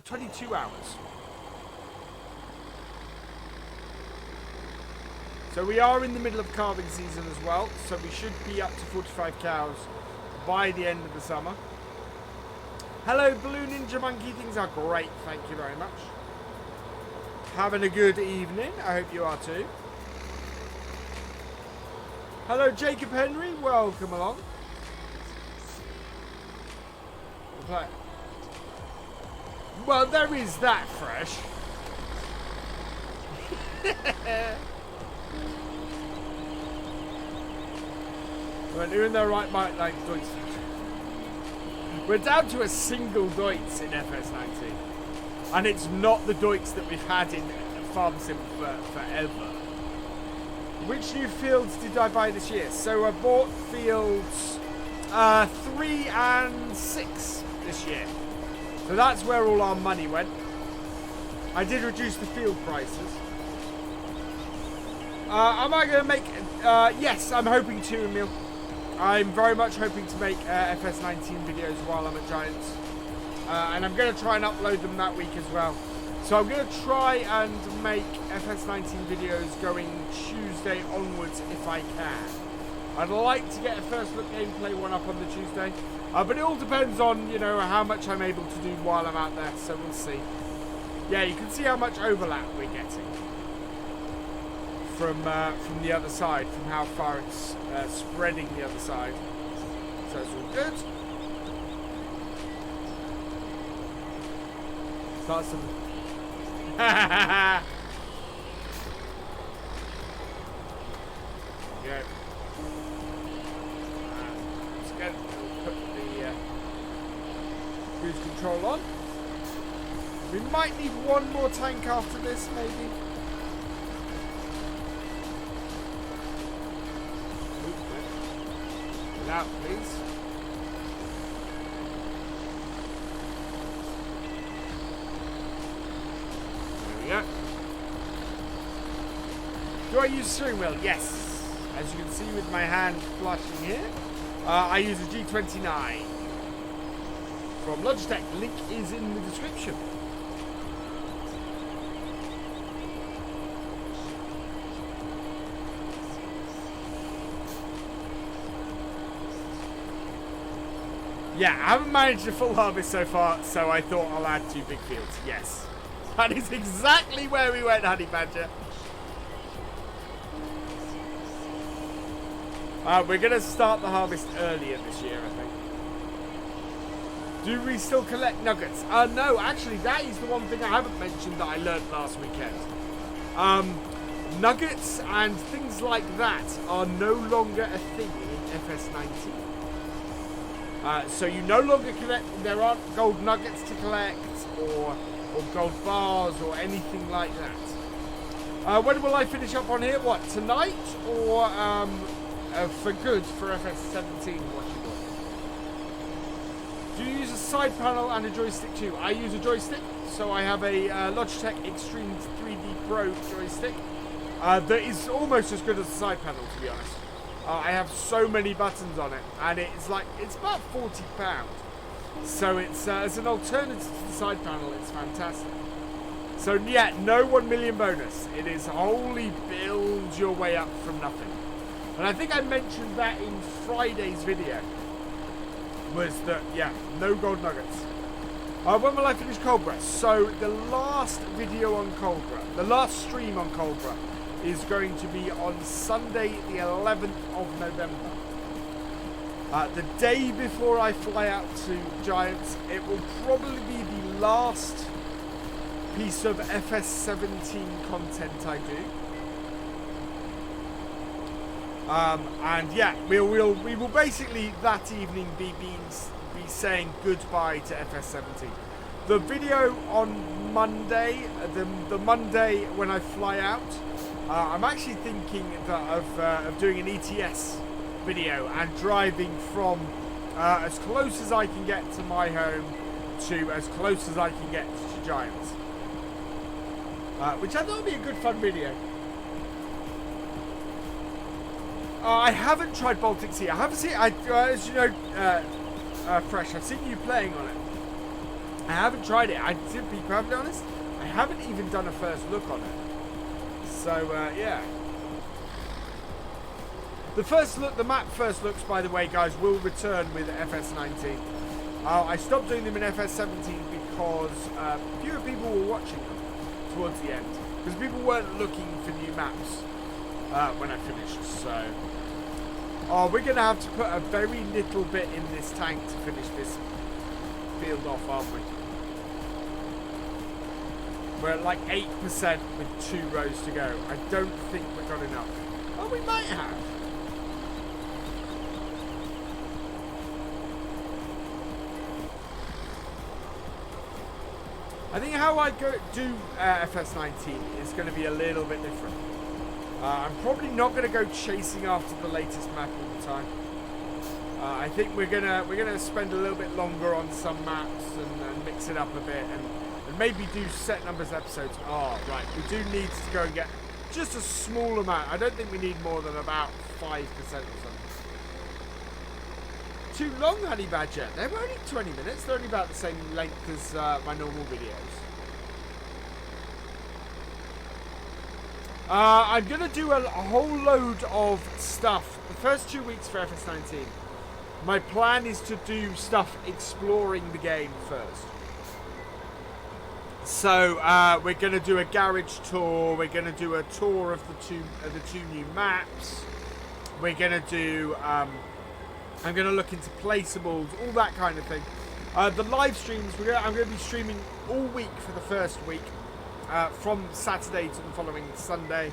22 hours. So we are in the middle of calving season as well, so we should be up to 45 cows by the end of the summer. Hello, Blue Ninja Monkey. Things are great. Thank you very much. Having a good evening. I hope you are too. Hello, Jacob Henry. Welcome along. Okay. Well, there is that fresh. We're doing the right might like Deutz. We're down to a single Deutz in FS19. And it's not the Deutz that we've had in Farming Simualtor forever. Which new fields did I buy this year? So I bought fields 3 and 6 this year. So that's where all our money went. I did reduce the field prices. Am I going to make... yes, I'm hoping to, Emil. I'm very much hoping to make FS19 videos while I'm at Giants. And I'm going to try and upload them that week as well. So I'm going to try and make FS19 videos going Tuesday onwards if I can. I'd like to get a first look gameplay one up on the Tuesday. But it all depends on, you know, how much I'm able to do while I'm out there. So we'll see. Yeah, you can see how much overlap we're getting. From the other side, from how far it's spreading the other side. So it's all good. Start some... Yeah. Let's go. Put the cruise control on. We might need one more tank after this, maybe. Get out, please. There we go. Do I use steering wheel? Yes. As you can see with my hand flashing here, I use a G29 from Logitech. Link is in the description. Yeah, I haven't managed a full harvest so far, so I thought I'll add 2 big fields. Yes. That is exactly where we went, Honey Badger. We're going to start the harvest earlier this year, I think. Do we still collect nuggets? No, actually, that is the one thing I haven't mentioned that I learned last weekend. Nuggets and things like that are no longer a thing in FS19. So you no longer collect, there aren't gold nuggets to collect or gold bars or anything like that. When will I finish up on here? What, tonight or for good for FS17? What you want? Do you use a side panel and a joystick too? I use a joystick, so I have a Logitech Extreme 3D Pro joystick that is almost as good as a side panel, to be honest. I have so many buttons on it, and it's about £40. So it's as an alternative to the side panel, it's fantastic. So yeah, no 1 million bonus. It is wholly build your way up from nothing. And I think I mentioned that in Friday's video. Was that, yeah, no gold nuggets. When will I finish Coldborough? So the last video on Coldborough, the last stream on Coldborough, is going to be on Sunday the 11th of November. The day before I fly out to Giants, it will probably be the last piece of FS17 content I do. And yeah, we will basically that evening be saying goodbye to FS17. The video on Monday, the Monday when I fly out, I'm actually thinking of doing an ETS video and driving from as close as I can get to my home to as close as I can get to Giants, which I thought would be a good fun video. I haven't tried Baltic Sea. I haven't seen. As you know, Fresh. I've seen you playing on it. I haven't tried it. To be perfectly honest, I haven't even done a first look on it. So yeah. The map first looks, by the way, guys, will return with FS19. I stopped doing them in FS17 because fewer people were watching them towards the end, because people weren't looking for new maps when I finished. So, we're going to have to put a very little bit in this tank to finish this field off, aren't we? We're at like 8% with 2 rows to go. I don't think we've got enough. Oh, we might have. I think how I do FS19 is going to be a little bit different. I'm probably not going to go chasing after the latest map all the time. I think we're gonna spend a little bit longer on some maps and mix it up a bit and maybe do set numbers episodes. Oh right, we do need to go and get just a small amount. I don't think we need more than about 5% or something. Too long, Honey Badger. They were only 20 minutes. They're only about the same length as my normal videos. I'm going to do a whole load of stuff. The first 2 weeks for FS19, my plan is to do stuff exploring the game first. So we're going to do a garage tour. We're going to do a tour of the two new maps. We're going to do... I'm going to look into placeables, all that kind of thing. The live streams, I'm going to be streaming all week for the first week, from Saturday to the following Sunday,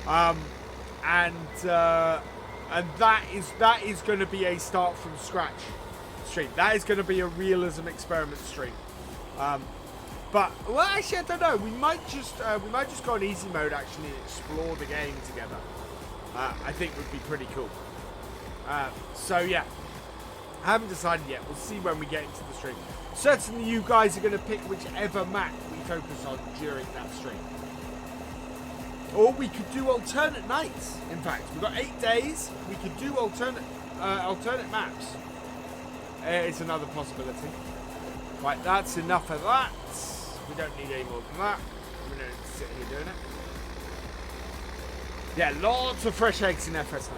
and that is going to be a start from scratch stream. That is going to be a realism experiment stream. But well, actually, I don't know. We might just go on easy mode actually and explore the game together. I think would be pretty cool. So yeah, I haven't decided yet. We'll see when we get into the stream. Certainly, you guys are going to pick whichever map we focus on during that stream. Or we could do alternate nights. In fact, we've got 8 days. We could do alternate maps. It's another possibility. Right, that's enough of that. We don't need any more than that. We don't need to sit here doing it. Yeah, lots of fresh eggs in FS19.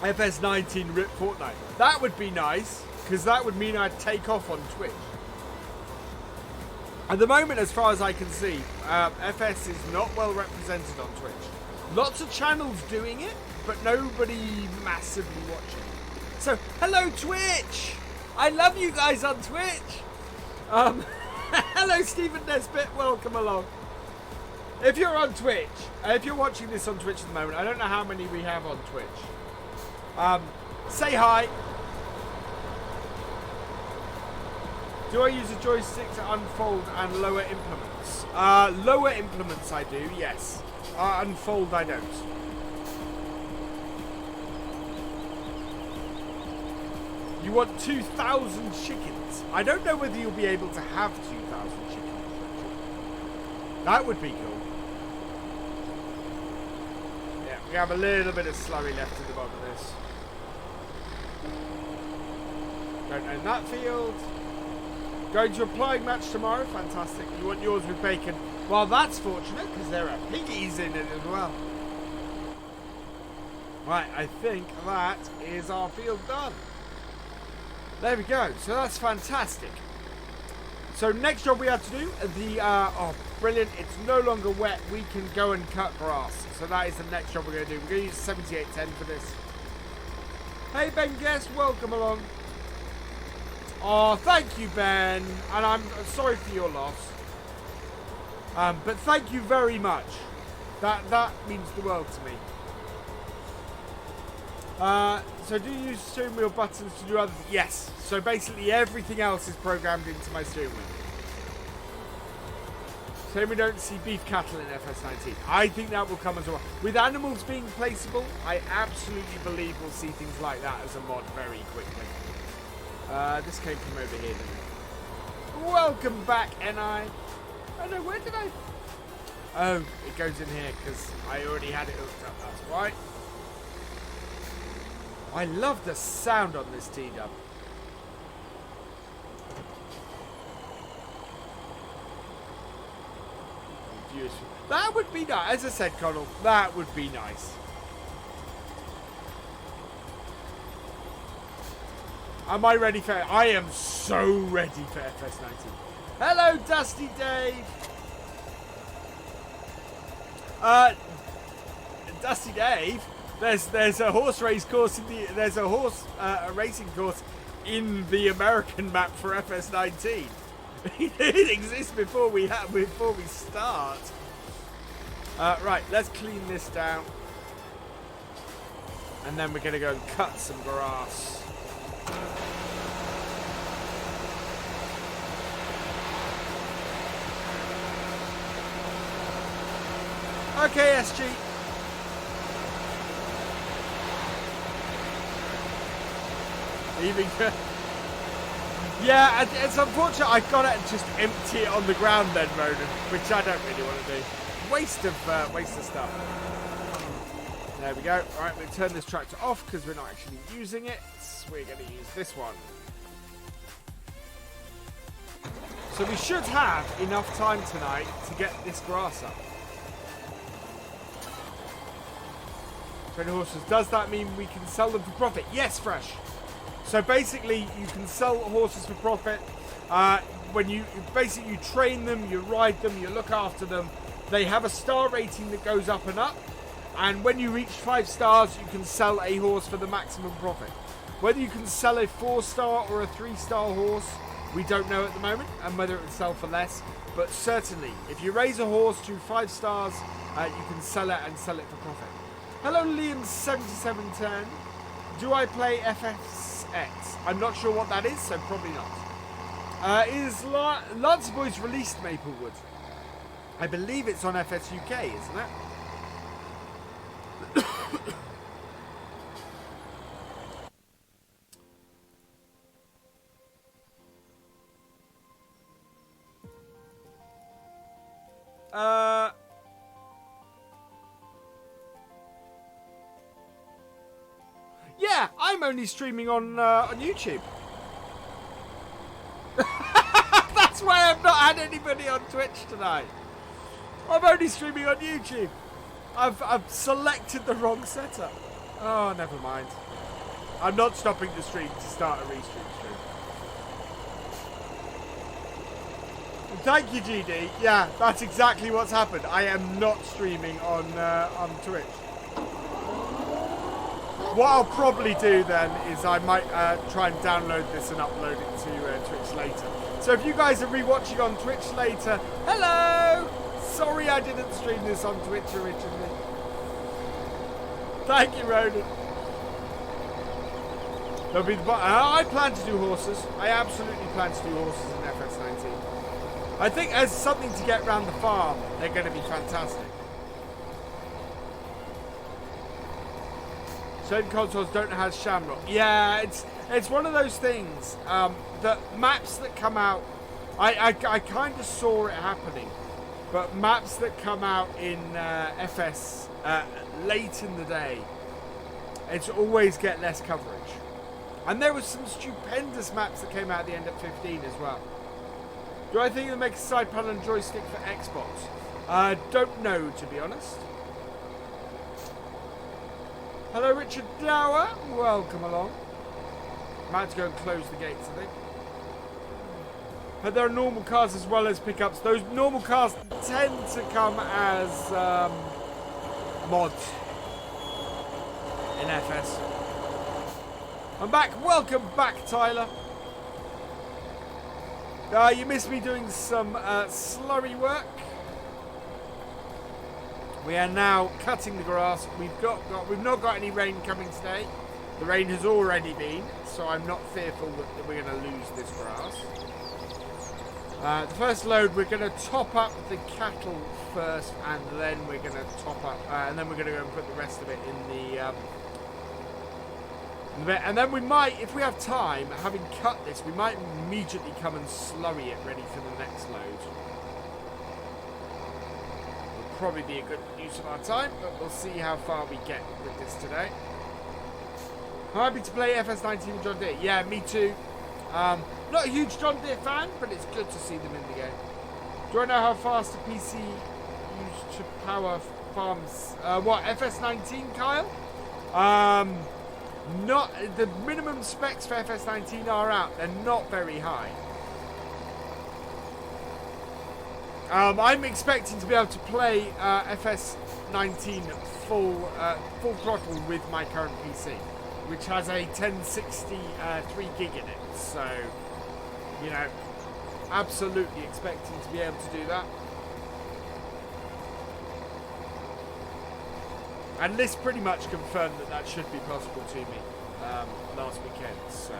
FS19 rip Fortnite. That would be nice, because that would mean I'd take off on Twitch. At the moment, as far as I can see, FS is not well represented on Twitch. Lots of channels doing it, but nobody massively watching. So, hello Twitch! I love you guys on Twitch! Hello Stephen Nesbitt, welcome along. If you're on Twitch, if you're watching this on Twitch at the moment, I don't know how many we have on Twitch. Say hi. Do I use a joystick to unfold and lower implements? Lower implements I do, yes. Unfold I don't. You want 2,000 chickens? I don't know whether you'll be able to have 2,000 chickens. That would be cool. Yeah, we have a little bit of slurry left at the bottom of this. Don't own that field. Going to a ploughing match tomorrow. Fantastic. You want yours with bacon? Well, that's fortunate because there are piggies in it as well. Right, I think that is our field done. There we go. So that's fantastic. So next job we have to do, oh, brilliant. It's no longer wet. We can go and cut grass. So that is the next job we're going to do. We're going to use 7810 for this. Hey, Ben Guest. Welcome along. Oh, thank you, Ben. And I'm sorry for your loss. But thank you very much. That means the world to me. So do you use steering wheel buttons to do other things? Yes. So basically everything else is programmed into my steering wheel. So we don't see beef cattle in FS19. I think that will come as well. With animals being placeable, I absolutely believe we'll see things like that as a mod very quickly. This came from over here, didn't it? Welcome back, NI. Oh no, where did I... Oh, it goes in here because I already had it hooked up, that's why. I love the sound on this T-dub. That would be nice. As I said, Connell, that would be nice. Am I ready for it? I am so ready for FS19. Hello, Dusty Dave. Dusty Dave. There's a horse race course in the a racing course in the American map for FS19. It exists before we start. Right, let's clean this down, and then we're gonna go and cut some grass. Okay, SG. Yeah, it's unfortunate I've got to just empty it on the ground then, Ronan, which I don't really want to do. Waste of stuff. There we go. All right, we'll turn this tractor off because we're not actually using it. We're going to use this one. So we should have enough time tonight to get this grass up. 20 horses. Does that mean we can sell them for profit? Yes, Fresh. So basically, you can sell horses for profit. When you train them, you ride them, you look after them. They have a star rating that goes up and up. And when you reach 5 stars, you can sell a horse for the maximum profit. Whether you can sell a 4-star or a 3-star horse, we don't know at the moment, and whether it will sell for less. But certainly, if you raise a horse to 5 stars, you can sell it and sell it for profit. Hello, Liam7710. do I play FSX? I'm not sure what that is, so probably not. Is Lancer Boys released Maplewood? I believe it's on FS UK, isn't it? Yeah, I'm only streaming on YouTube. That's why I've not had anybody on Twitch tonight. I'm only streaming on YouTube. I've selected the wrong setup. Oh, never mind. I'm not stopping the stream to start a restream stream. Thank you, GD. Yeah, that's exactly what's happened. I am not streaming on Twitch. What I'll probably do then is I might try and download this and upload it to Twitch later. So if you guys are rewatching on Twitch later, hello! Sorry I didn't stream this on Twitch originally. Thank you, Ronan. There'll be I plan to do horses. I absolutely plan to do horses in FS19. I think as something to get around the farm, they're going to be fantastic. Certain consoles don't have Shamrock. Yeah, it's one of those things that maps that come out. I kind of saw it happening, but maps that come out in FS late in the day, it's always get less coverage. And there was some stupendous maps that came out at the end of 15 as well. Do I think they'll make a side panel and joystick for Xbox? Don't know, to be honest. Hello, Richard Dower. Welcome along. Might have to go and close the gates, I think. But there are normal cars as well as pickups. Those normal cars tend to come as mods in FS. I'm back. Welcome back, Tyler. You missed me doing some slurry work. We are now cutting the grass. We've not got any rain coming today. The rain has already been, so I'm not fearful that we're going to lose this grass. The first load, we're going to top up the cattle first, and then we're going to top up, and then we're going to go and put the rest of it in the bit. And then we might, if we have time, having cut this, we might immediately come and slurry it ready for the next load. Will probably be a good use of our time, but we'll see how far we get with this today. I'm happy to play FS19 with John Deere. Yeah, me too. Not a huge John Deere fan, but it's good to see them in the game. Do I know how fast a PC used to power farms? What, FS19, Kyle? Not the minimum specs for FS19 are out. They're not very high. I'm expecting to be able to play FS19 full throttle with my current PC, which has a 1060 3 gig in it. So, you know, absolutely expecting to be able to do that. And this pretty much confirmed that that should be possible to me last weekend. So,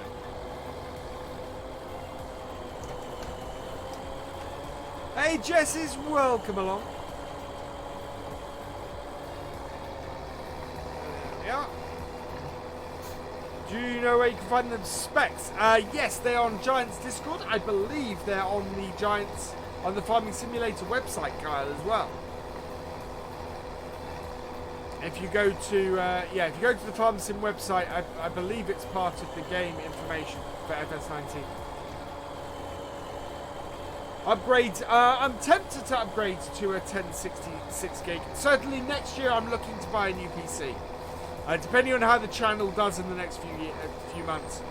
hey Jess's, welcome along. There we are. Do you know where you can find the specs? Yes, they're on Giants Discord. I believe they're on the Farming Simulator website, Kyle, as well. If you go to the Farm Sim website, I believe it's part of the game information for FS19. Upgrade. I'm tempted to upgrade to a 1066 gig. Certainly next year, I'm looking to buy a new PC. Depending on how the channel does in the next few months,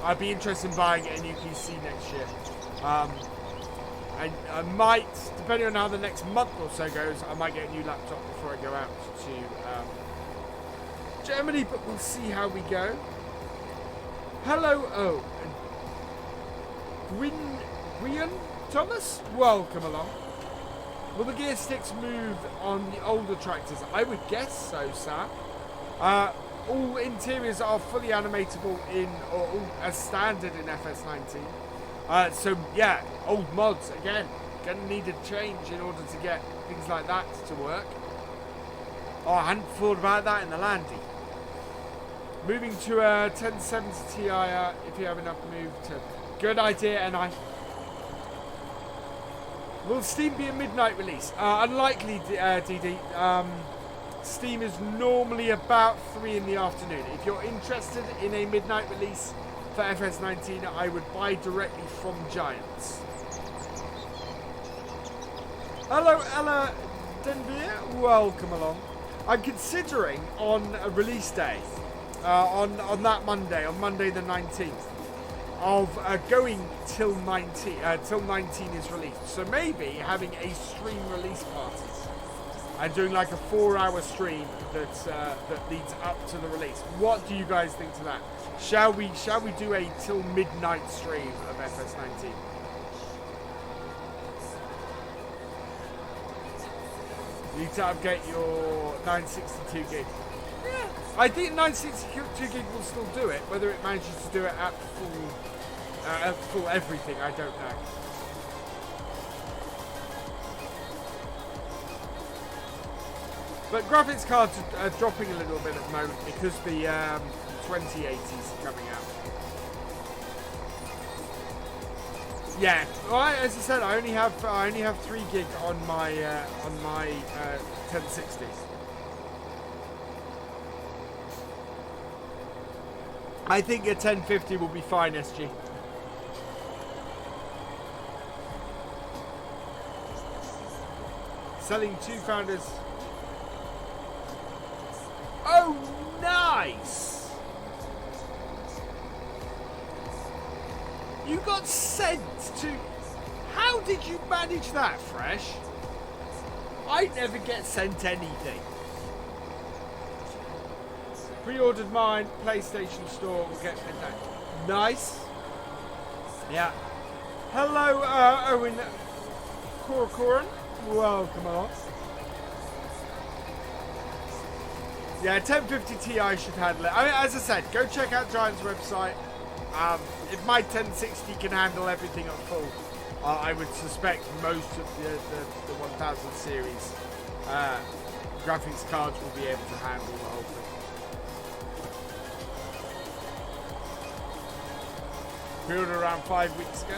I'd be interested in buying a new PC next year. I might, depending on how the next month or so goes, I might get a new laptop before I go out to Germany, but we'll see how we go. Hello, Gwyn Thomas, welcome along. Will the gear sticks move on the older tractors? I would guess so, Sam. all interiors are fully animatable in, or all as standard in FS19. So yeah, old mods again, gonna need a change in order to get things like that to work. Oh, I hadn't thought about that in the Landy. Moving to a 1070 Ti if you have enough move to. Good idea, and will Steam be a midnight release? Unlikely, DD. Steam is normally about 3 in the afternoon. If you're interested in a midnight release for FS19, I would buy directly from Giants. Hello, Ella Denbier. Welcome along. I'm considering on a release day, on that Monday, on Monday the 19th, of going till 19 is released. So maybe having a stream release party. And doing like a 4-hour stream that leads up to the release. What do you guys think to that? Shall we do a till midnight stream of FS19? You need to update your 962 gig. Yeah, I think 962 gig will still do it. Whether it manages to do it at full everything, I don't know. But graphics cards are dropping a little bit at the moment because the 2080s are coming out. Yeah, well, as I said, I only have 3 gig on my 1060s. I think a 1050 will be fine, SG. Selling 2 founders. Oh, nice! You got sent to... How did you manage that, Fresh? I never get sent anything. Pre-ordered mine, PlayStation Store will get midnight. Nice. Yeah. Hello, Owen Corcoran. Welcome along. Yeah, 1050 Ti should handle it. I mean, as I said, go check out Giant's website. If my 1060 can handle everything at full, I would suspect most of the 1000 series graphics cards will be able to handle the whole thing. Pre-order around 5 weeks ago.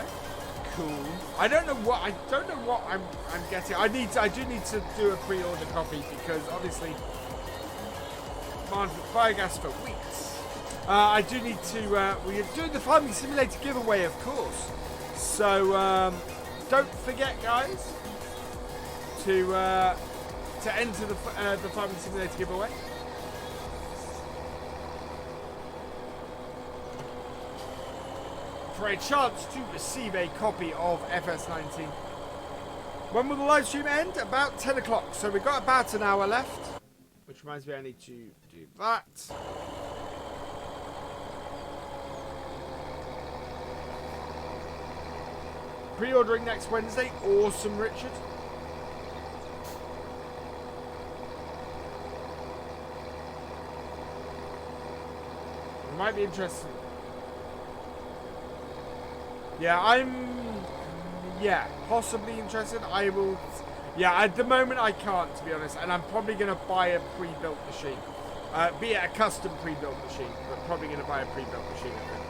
Cool. I don't know what I'm getting. I do need to do a pre-order copy because obviously demand for biogas for weeks. I do need to. We're doing the Farming Simulator giveaway, of course. So don't forget, guys, to enter the Farming Simulator giveaway. For a chance to receive a copy of FS19. When will the live stream end? About 10 o'clock. So we've got about an hour left. Which reminds me I need to do that. Pre-ordering next Wednesday. Awesome, Richard. You might be interested. Yeah, possibly interested. I will. Yeah, at the moment I can't, to be honest, and I'm probably going to buy a pre-built machine. Be it a custom pre-built machine, but probably going to buy a pre-built machine, I think.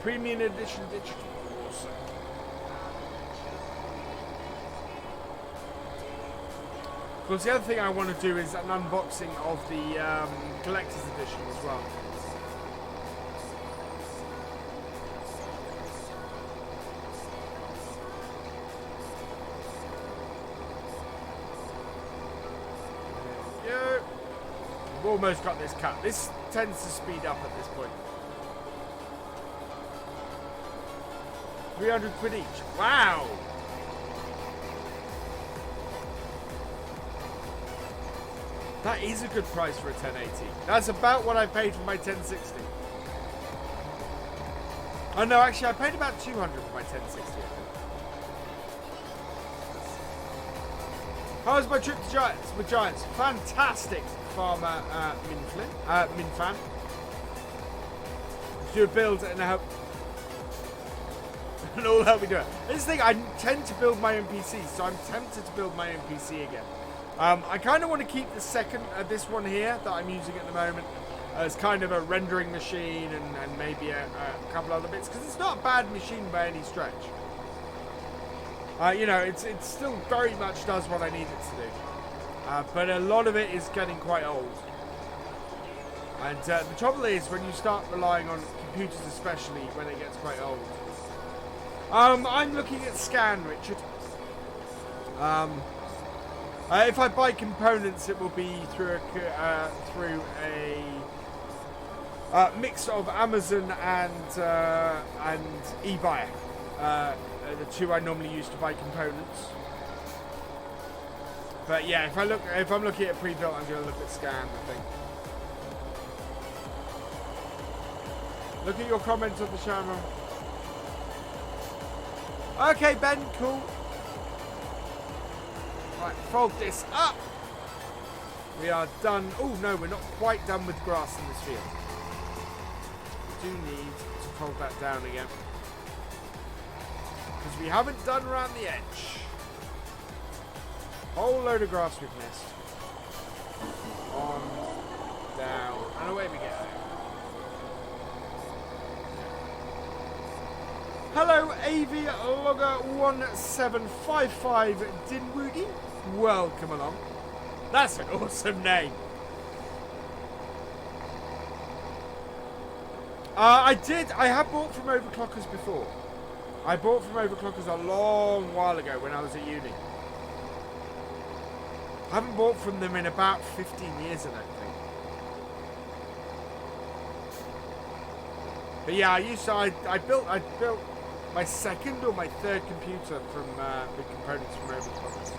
Premium edition digital. Awesome. Of course, the other thing I want to do is an unboxing of the collector's edition as well. There we go. We've almost got this cut. This tends to speed up at this point. 300 quid each. Wow! That is a good price for a 1080. That's about what I paid for my 1060. Oh no, actually I paid about 200 for my 1060, I think. How was my trip to Giants with Giants? Fantastic, Farmer Minfan. Do a build and help. And all help me do it. This thing, I tend to build my own PC, so I'm tempted to build my own PC again. I kind of want to keep the second, this one here that I'm using at the moment, as kind of a rendering machine and maybe a couple other bits, because it's not a bad machine by any stretch. You know, it still very much does what I need it to do. But a lot of it is getting quite old. And the trouble is, when you start relying on computers especially, when it gets quite old. I'm looking at scan, Richard. If I buy components, it will be through a mix of Amazon and eBuyer. The two I normally use to buy components. But yeah, if I'm looking at pre-built, I'm going to look at scan, I think. Look at your comments on the channel. Okay, Ben, cool. Right, fold this up. We are done. Oh, no, we're not quite done with grass in this field. We do need to fold that down again. Because we haven't done around the edge. Whole load of grass we've missed. On, down, and away we go. Hello, AV Logger 1755 Dinwoody. Welcome along. That's an awesome name. I have bought from Overclockers before. I bought from Overclockers a long while ago when I was at uni. I haven't bought from them in about 15 years, I don't think. But yeah, I built my second or my third computer from the components from Overclockers.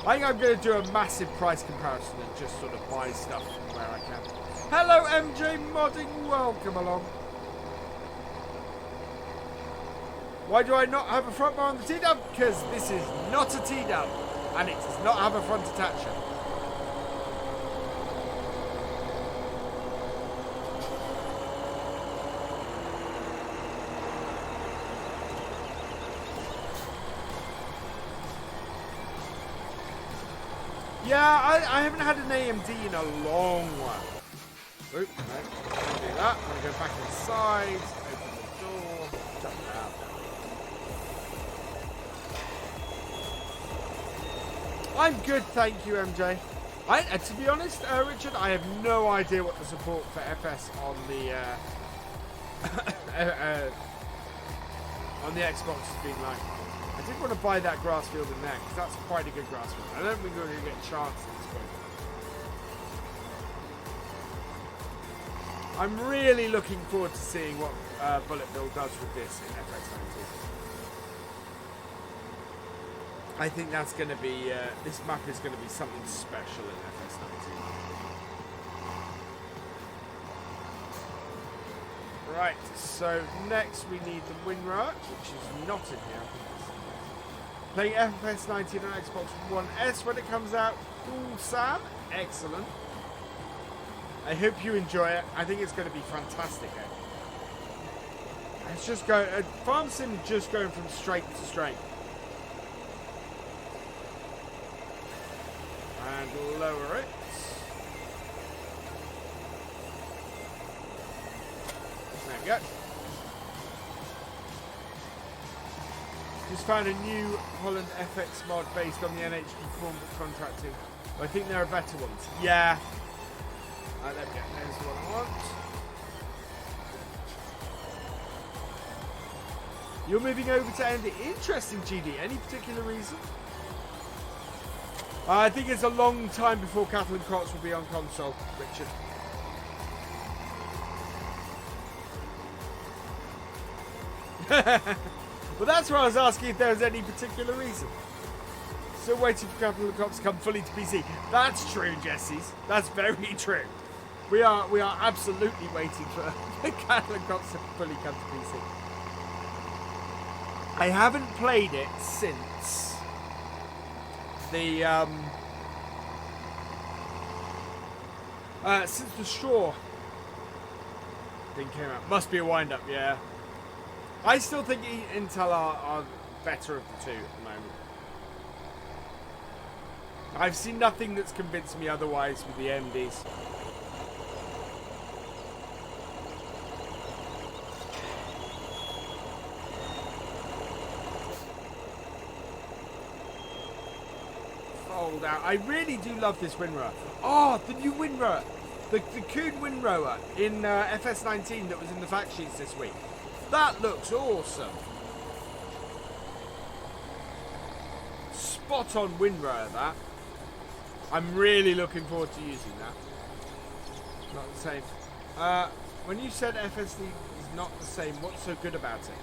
I think I'm going to do a massive price comparison and just sort of buy stuff from where I can. Hello, MJ Modding. Welcome along. Why do I not have a front bar on the T-Dub? Because this is not a T-Dub, and it does not have a front attacher. Yeah, I haven't had an AMD in a long while. Oop, no, can't do that. I'm going to go back inside, open the door, jump out. I'm good, thank you, MJ. To be honest, Richard, I have no idea what the support for FS on the Xbox has been like. I did want to buy that grass field in there because that's quite a good grass field. I don't think we're going to get a chance at this point. I'm really looking forward to seeing what Bullet Bill does with this in FS19. I think that's going to be, this map is going to be something special in FS19. Right, so next we need the WinRAR, which is not in here. Playing FS19 on Xbox One S when it comes out. Ooh, Sam, excellent. I hope you enjoy it. I think it's going to be fantastic. It's just going. Farm Sim just going from straight to straight. And lower it. There we go. Just found a new Holland FX mod based on the NHP form of contracting. I think there are better ones. Yeah. There we go. There's the one I want. You're moving over to Andy. Interesting, GD. Any particular reason? I think it's a long time before Cattle and Crops will be on console, Richard. Well, that's why I was asking if there was any particular reason. Still waiting for Cattle and Crops to come fully to PC. That's true, Jessies. That's very true. We are absolutely waiting for Cattle and Crops to fully come to PC. I haven't played it since the since the straw thing came out. Must be a wind-up, yeah. I still think Intel are better of the two at the moment. I've seen nothing that's convinced me otherwise with the AMDs. Fold out. I really do love this windrower. Oh, the new windrower. The Kuhn windrower in FS19 that was in the fact sheets this week. That looks awesome. Spot on windrower, that. I'm really looking forward to using that. Not the same. When you said FSD is not the same, what's so good about it?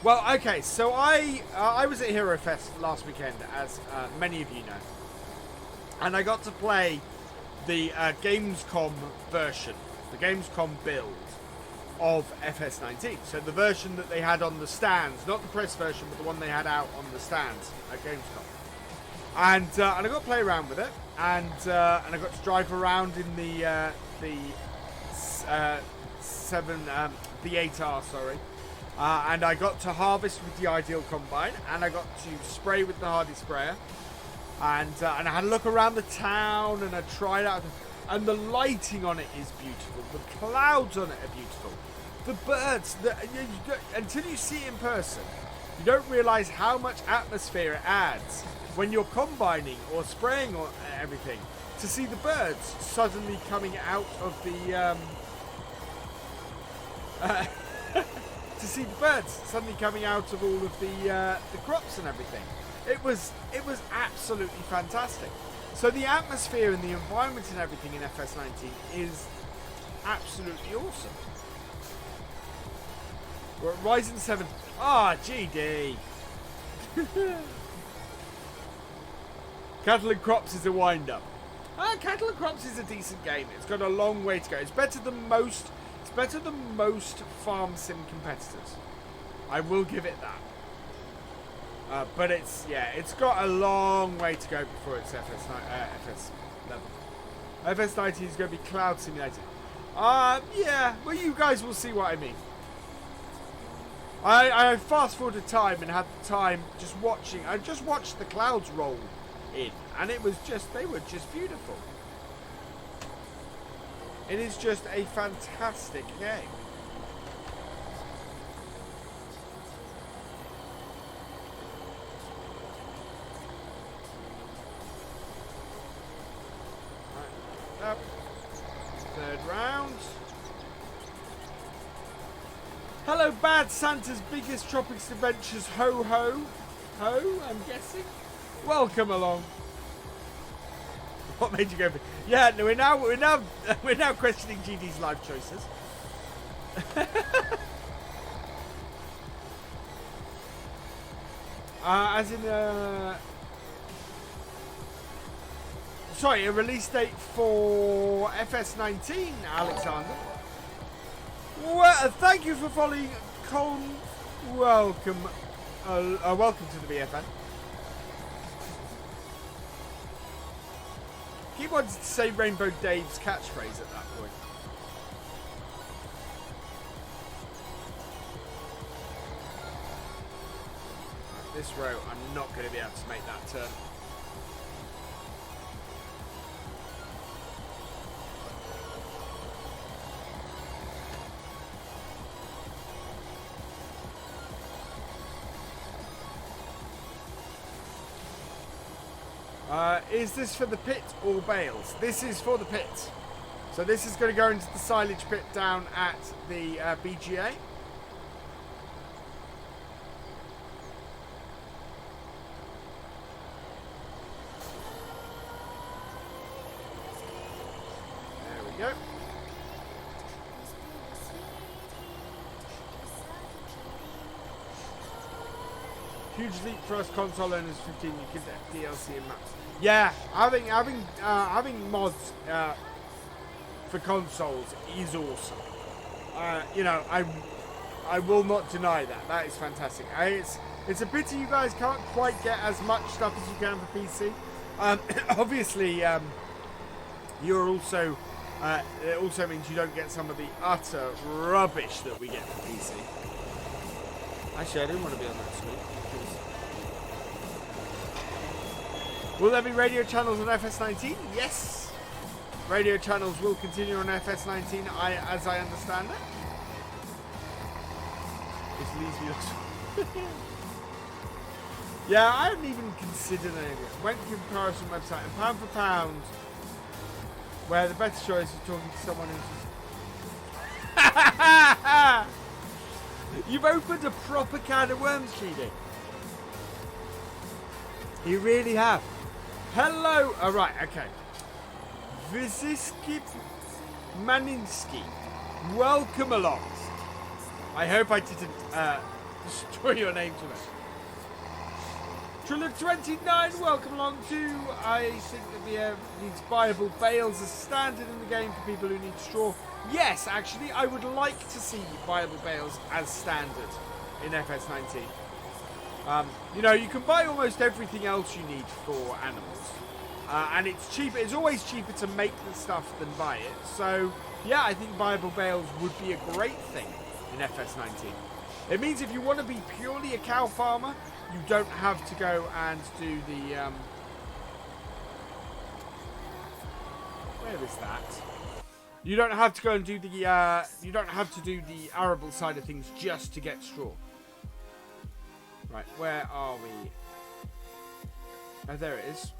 Well, okay, so I was at Hero Fest last weekend, as many of you know. And I got to play the Gamescom version, the Gamescom build of FS19. So the version that they had on the stands, not the press version, but the one they had out on the stands at Gamescom. And I got to play around with it, and I got to drive around in the 8R, sorry. And I got to harvest with the Ideal Combine, and I got to spray with the Hardy Sprayer. And I had a look around the town, and I tried out, and the lighting on it is beautiful. The clouds on it are beautiful. The birds, until you see it in person, you don't realise how much atmosphere it adds when you're combining or spraying or everything. To see the birds suddenly coming out of the to see the birds suddenly coming out of all of the crops and everything. It was absolutely fantastic. So the atmosphere and the environment and everything in FS19 is absolutely awesome. We're at Ryzen 7. Ah, GD. Cattle and Crops is a wind-up. Cattle and Crops is a decent game. It's got a long way to go. It's better than most. It's better than most farm sim competitors. I will give it that. But it's got a long way to go before it's FS level. FS19 is going to be cloud simulated. Yeah. Well, you guys will see what I mean. I fast forwarded time and had the time just watching. I just watched the clouds roll in, and they were just beautiful. It is just a fantastic game. Right, up. Third round. Hello, Bad Santa's biggest tropics adventures. Ho ho, ho. I'm guessing. Welcome along. What made you go? Yeah, no, we're now questioning GD's life choices. As in sorry, a release date for FS19, Alexander. Well, thank you for following Colm. Welcome. Welcome to the BFN. He wanted to say Rainbow Dave's catchphrase at that point. This row, I'm not going to be able to make that turn. Is this for the pit or bales? This is for the pit. So this is going to go into the silage pit down at the BGA. There we go. Huge leap for us console owners. 15. You can get DLC and maps. Yeah, having mods for consoles is awesome. You know, I will not deny that. That is fantastic. It's a pity you guys can't quite get as much stuff as you can for PC. Obviously, you're also. It also means you don't get some of the utter rubbish that we get for PC. Actually, I didn't want to be on that suite. Will there be radio channels on FS19? Yes. Radio channels will continue on FS19, as I understand it. This leaves me. Yeah, I haven't even considered any of it. Went to comparison website and pound for pound, where the better choice is talking to someone who's. You've opened a proper can of worms, Cheedy. You really have. Hello. All right. Okay. Visiski Maninsky. Welcome along. I hope I didn't destroy your name today. Triller29, welcome along too. I think that the needs viable bales as standard in the game for people who need straw. Yes, actually, I would like to see viable bales as standard in FS19. You know, you can buy almost everything else you need for animals. And it's cheaper. It's always cheaper to make the stuff than buy it. So, yeah, I think viable bales would be a great thing in FS19. It means if you want to be purely a cow farmer, you don't have to go and do the, where is that? You don't have to go and do the, you don't have to do the arable side of things just to get straw. Right, where are we? Oh, there it is.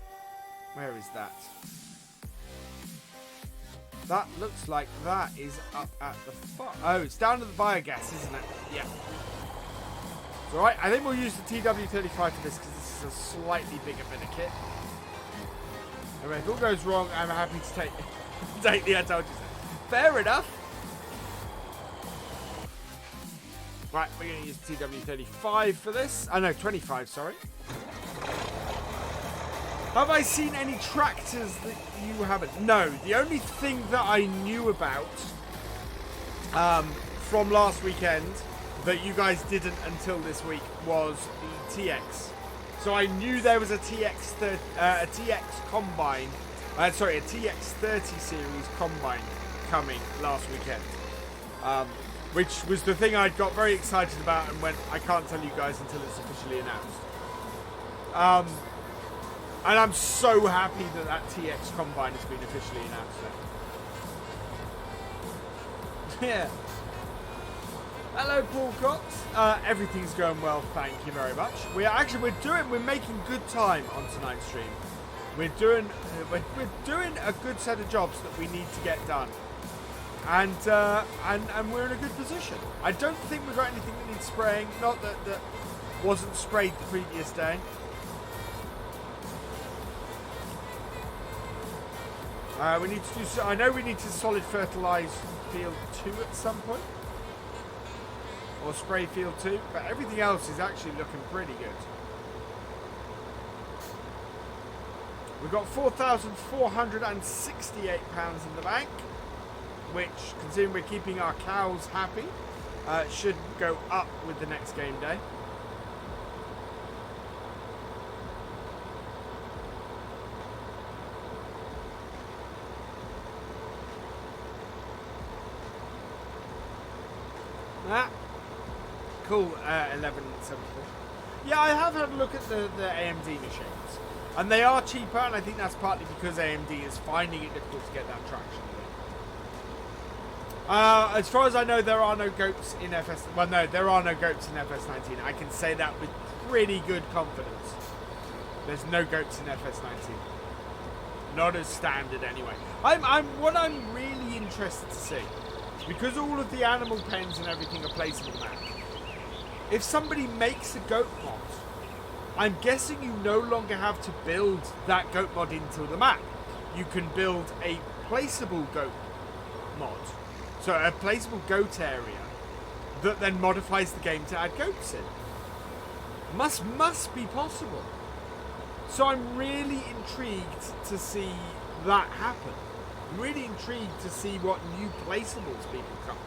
Where is that? That looks like that is up at the far. Oh, it's down to the biogas, isn't it? Yeah. It's alright, I think we'll use the TW35 for this because this is a slightly bigger bit of kit. Anyway, if all goes wrong, I'm happy to take the I told you so. Fair enough. Right, we're going to use TW35 for this. Oh no, 25, sorry. Have I seen any tractors that you haven't? No, the only thing that I knew about from last weekend that you guys didn't until this week was the TX. So I knew there was a TX combine, a TX30 series combine coming last weekend. Which was the thing I got very excited about and went, I can't tell you guys until it's officially announced. And I'm so happy that that TX combine has been officially announced. Yeah. Hello, Paul Cox. Everything's going well, thank you very much. We're making good time on tonight's stream. We're doing a good set of jobs that we need to get done. And we're in a good position. I don't think we've got anything that needs spraying. Not that wasn't sprayed the previous day. We need to do. I know we need to solid fertilise field 2 at some point, or spray field 2. But everything else is actually looking pretty good. We've got £4,468 in the bank, which, considering we're keeping our cows happy, should go up with the next game day. Cool, 1174. Yeah, I have had a look at the AMD machines, and they are cheaper, and I think that's partly because AMD is finding it difficult to get that traction. As far as I know, there are no goats in FS. Well, no, there are no goats in FS19. I can say that with pretty good confidence. There's no goats in FS19. Not as standard, anyway. What I'm really interested to see, because all of the animal pens and everything are placed on the map. If somebody makes a goat mod, I'm guessing you no longer have to build that goat mod into the map. You can build a placeable goat mod. So a placeable goat area that then modifies the game to add goats in. Must be possible. So I'm really intrigued to see that happen. I'm really intrigued to see what new placeables people come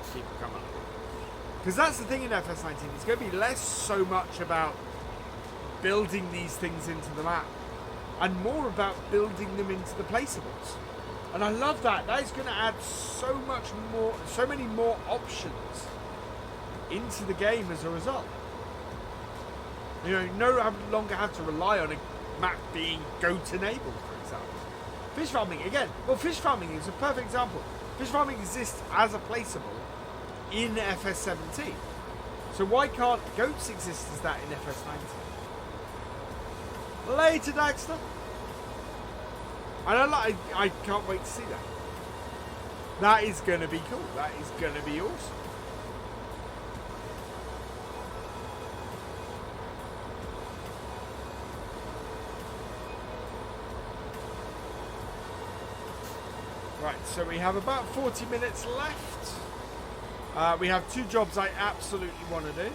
up with. Because that's the thing in FS19. It's going to be less so much about building these things into the map and more about building them into the placeables. And I love that. That is going to add so much more, so many more options into the game as a result. You know, no longer have to rely on a map being goat enabled, for example. Fish farming, again. Well, fish farming is a perfect example. Fish farming exists as a placeable in FS17. So why can't goats exist as that in FS19? Later, Daxter. And I can't wait to see that. That is going to be cool. That is going to be awesome. Right, so we have about 40 minutes left. We have 2 jobs I absolutely want to do.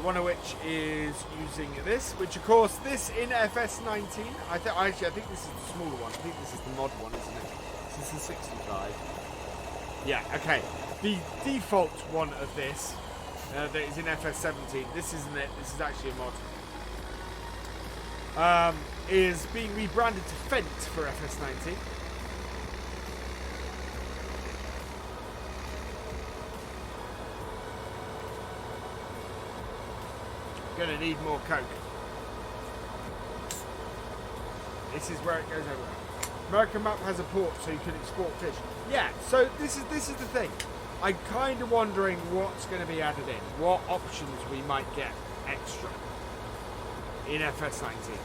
One of which is using this, which of course this in FS19. I think this is the smaller one. I think this is the mod one, isn't it? This is the 65. Yeah, okay. The default one of this that is in FS17. This isn't it. This is actually a mod. Is being rebranded to Fent for FS19. Gonna need more coke. This is where it goes over. American map has a port, so you can export fish. Yeah, so this is the thing. I'm kind of wondering what's going to be added in, what options we might get extra in FS19,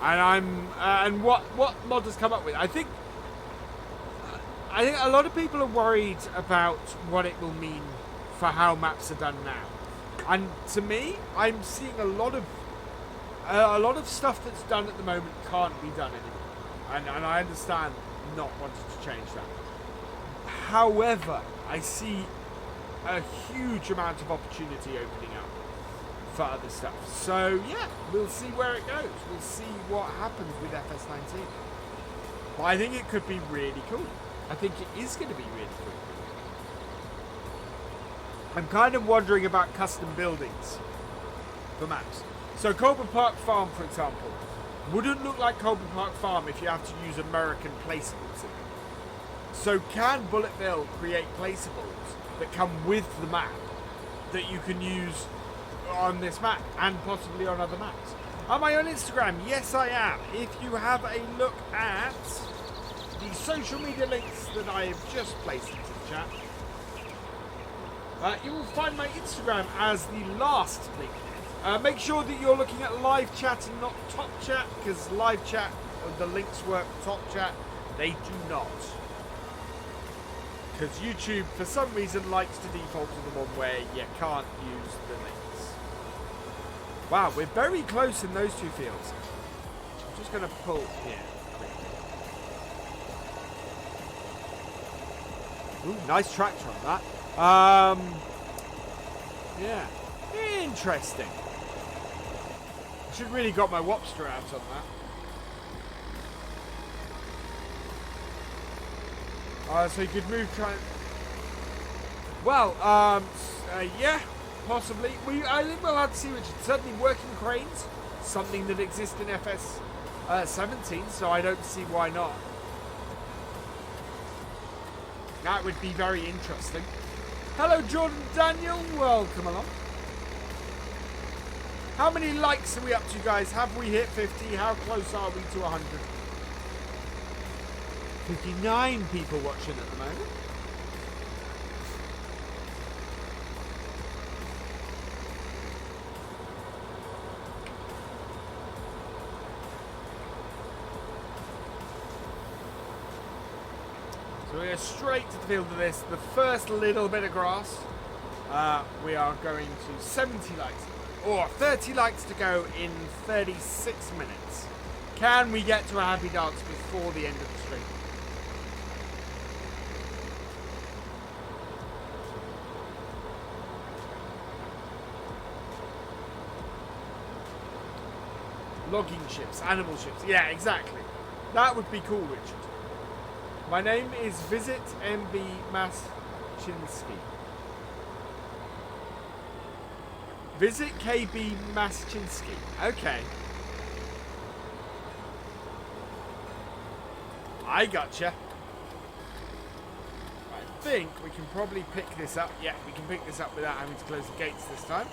and what modders come up with. I think a lot of people are worried about what it will mean for how maps are done now. And to me, I'm seeing a lot of stuff that's done at the moment can't be done anymore, and I understand not wanting to change that. However, I see a huge amount of opportunity opening up for other stuff. So yeah, we'll see where it goes. We'll see what happens with FS19. But I think it could be really cool. I think it is going to be really cool. I'm kind of wondering about custom buildings for maps. So Coldborough Park Farm, for example, wouldn't look like Coldborough Park Farm if you have to use American placeables in it. So can Bulletville create placeables that come with the map that you can use on this map and possibly on other maps? Am I on Instagram? Yes, I am. If you have a look at the social media links that I have just placed into the chat, you will find my Instagram as the last link. Make sure that you're looking at live chat and not top chat, because live chat, the links work, top chat, they do not. Because YouTube, for some reason, likes to default to the one where you can't use the links. Wow, we're very close in those 2 fields. I'm just going to pull here. Ooh, nice tractor on that. Yeah, interesting. I should really got my Wopster out on that. So you could move, well, yeah, possibly. I think we'll have to see which. Certainly working cranes, something that exists in FS 17, so I don't see why not. That would be very interesting. Hello, Jordan Daniel. Welcome along. How many likes are we up to, guys? Have we hit 50? How close are we to 100? 59 people watching at the moment. So we are straight to the field of this. The first little bit of grass. We are going to 70 likes. Or 30 likes to go in 36 minutes. Can we get to a happy dance before the end of the stream? Logging ships, animal ships. Yeah, exactly. That would be cool, Richard. My name is Visit MB Maschinsky. Visit KB Maschinsky. Okay. I gotcha. I think we can probably pick this up. Yeah, we can pick this up without having to close the gates this time.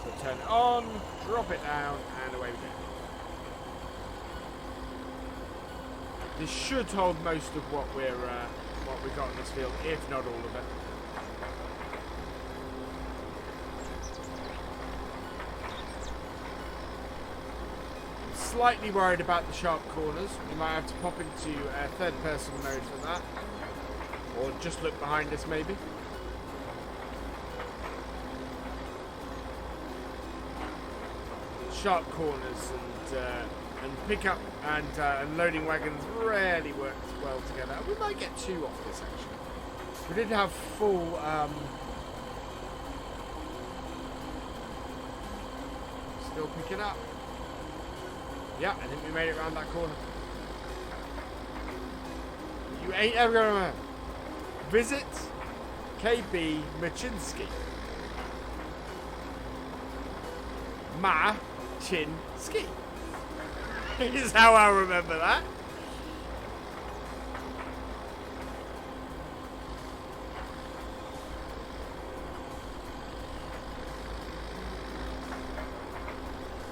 So turn it on, drop it down, and away we go. This should hold most of what we've got in this field, if not all of it. Slightly worried about the sharp corners. We might have to pop into third person mode for that, or just look behind us maybe. Sharp corners and pickup and loading wagons rarely work well together. We might get two off this actually. We did have full still picking up. Yeah, I think we made it around that corner. You ain't ever gonna remember. Visit KB Machinsky. Machinsky. Is how I remember that.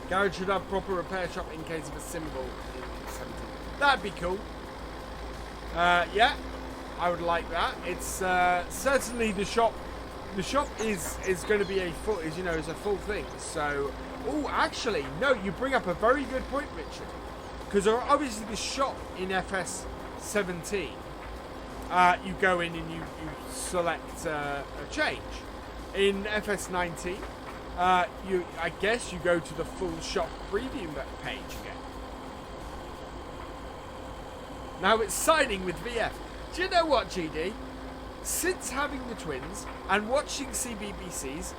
Garage should have proper repair shop in case of a symbol in 17. That'd be cool. Yeah, I would like that. It's certainly the shop. The shop is going to be a full, is a full thing. So, oh, actually, no, you bring up a very good point, Richard. Because obviously the shop in FS 17, you go in and you select a change. In FS 19. I guess you go to the full shop preview page again. Now it's signing with VF. Do you know what, GD? Since having the twins and watching CBBC,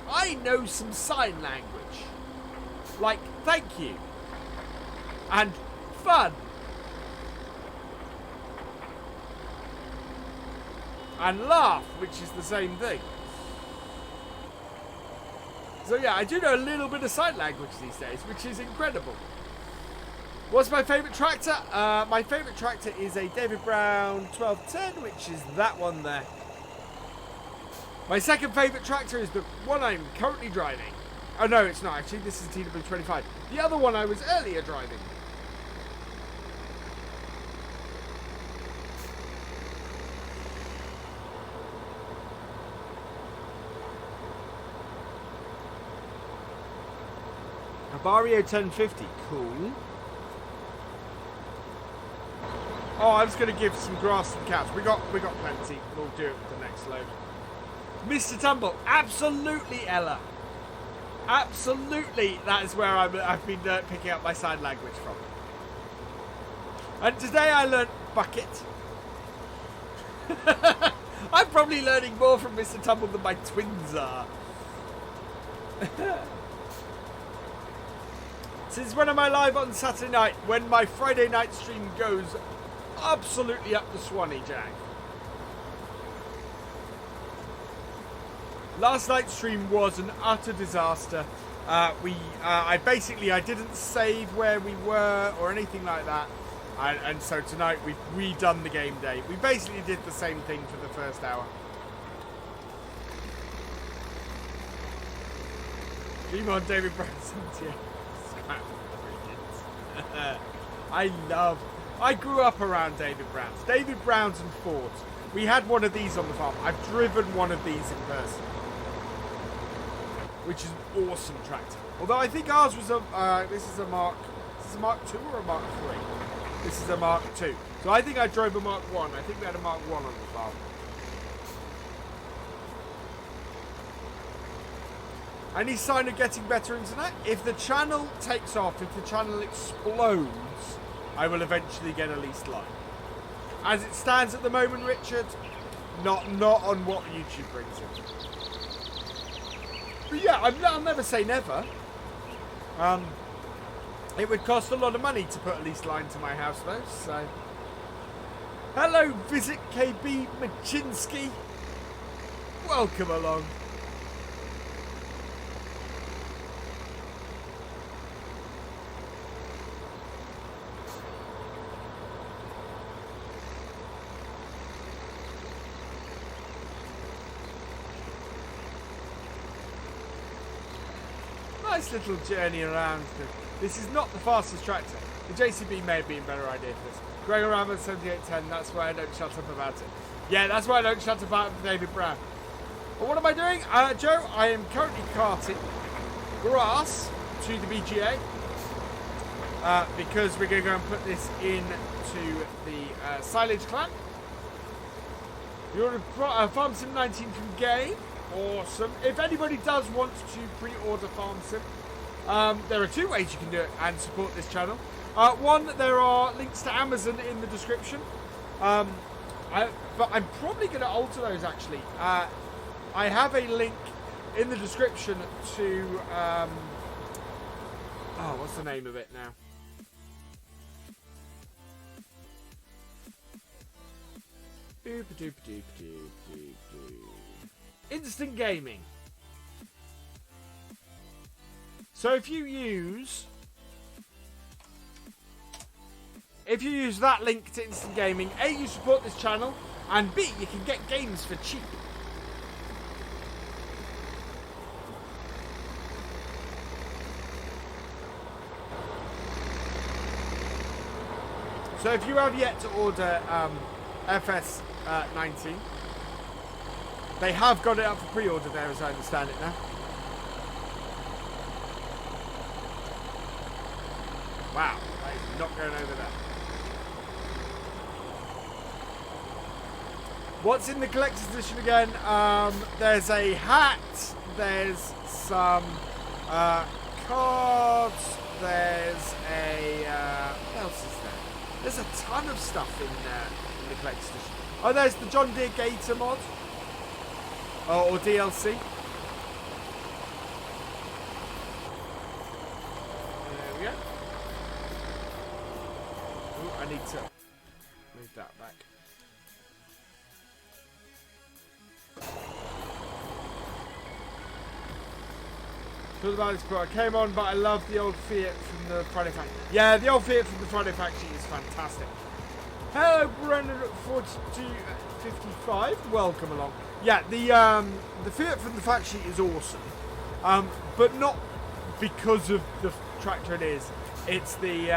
I know some sign language. Like, thank you. And fun. And laugh, which is the same thing. So yeah, I do know a little bit of sign language these days, which is incredible. What's my favourite tractor? My favourite tractor is a David Brown 1210, which is that one there. My second favourite tractor is the one I'm currently driving. Oh no, it's not actually. This is TW25. The other one I was earlier driving. Barrio 1050, cool. Oh, I was going to give some grass and cows. We got plenty. We'll do it with the next load. Mr. Tumble, absolutely, Ella. Absolutely, that is where I've been picking up my sign language from. And today I learned bucket. I'm probably learning more from Mr. Tumble than my twins are. Since when am I live on Saturday night? When my Friday night stream goes absolutely up the Swanee, Jack. Last night's stream was an utter disaster. I didn't save where we were or anything like that. And so tonight we've redone the game day. We basically did the same thing for the first hour. Dream on David Brown 78. I grew up around David Browns and Fords. We had one of these on the farm. I've driven one of these in person, which is an awesome tractor. Although I think ours was this is a Mark 2 or a Mark 3. This is a Mark 2. So I think I drove a Mark 1. I think we had a Mark 1 on the farm. Any sign of getting better internet? If the channel takes off, if the channel explodes, I will eventually get a leased line. As it stands at the moment, Richard, not on what YouTube brings in. But yeah, I'll never say never. It would cost a lot of money to put a leased line to my house though, so. Hello, Visit KB Machinsky. welcome along. Nice little journey around. This is not the fastest tractor. The JCB may have been a better idea for this. Greg around 7810, that's why I don't shut up about it. Yeah, that's why I don't shut up about David Brown. But what am I doing? Joe, I am currently carting grass to the BGA because we're going to go and put this into the silage clan. You ordered Farm Sim 19 from Game. Awesome. If anybody does want to pre-order Farm Sim, there are two ways you can do it and support this channel. One, there are links to Amazon in the description. But I'm probably going to alter those actually. I have a link in the description to what's the name of it now? Instant Gaming. So if you use that link to Instant Gaming, A, you support this channel, and B, you can get games for cheap. So if you have yet to order FS 19, they have got it up for pre-order there, as I understand it now. Wow, that is not going over there. What's in the collector's edition again? There's a hat, there's some cards, there's a... what else is there? There's a ton of stuff in the collector's edition. Oh, there's the John Deere Gator mod. Or DLC. There we go. Ooh, I need to move that back. Talk about this before I came on, but I love the old Fiat from the Friday Factory. Yeah, the old Fiat from the Friday Factory is fantastic. Hello, Brendan at 4255. Welcome along. Yeah, the Fiat from the fact sheet is awesome, but not because of the tractor it is. It's the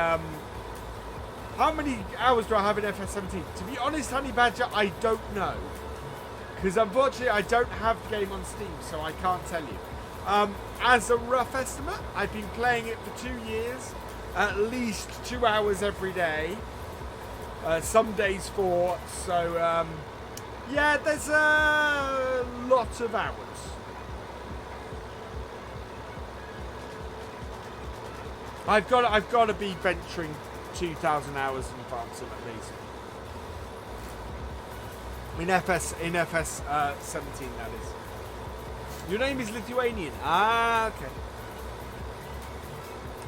how many hours do I have in FS17? To be honest, Honey Badger, I don't know, because unfortunately I don't have the game on Steam, so I can't tell you. As a rough estimate, I've been playing it for 2 years, at least 2 hours every day. Some days 4. So. Yeah, there's a lot of hours. I've got to be venturing 2,000 hours in Farm Sim at least. In FS 17, that is. Your name is Lithuanian. Ah, okay.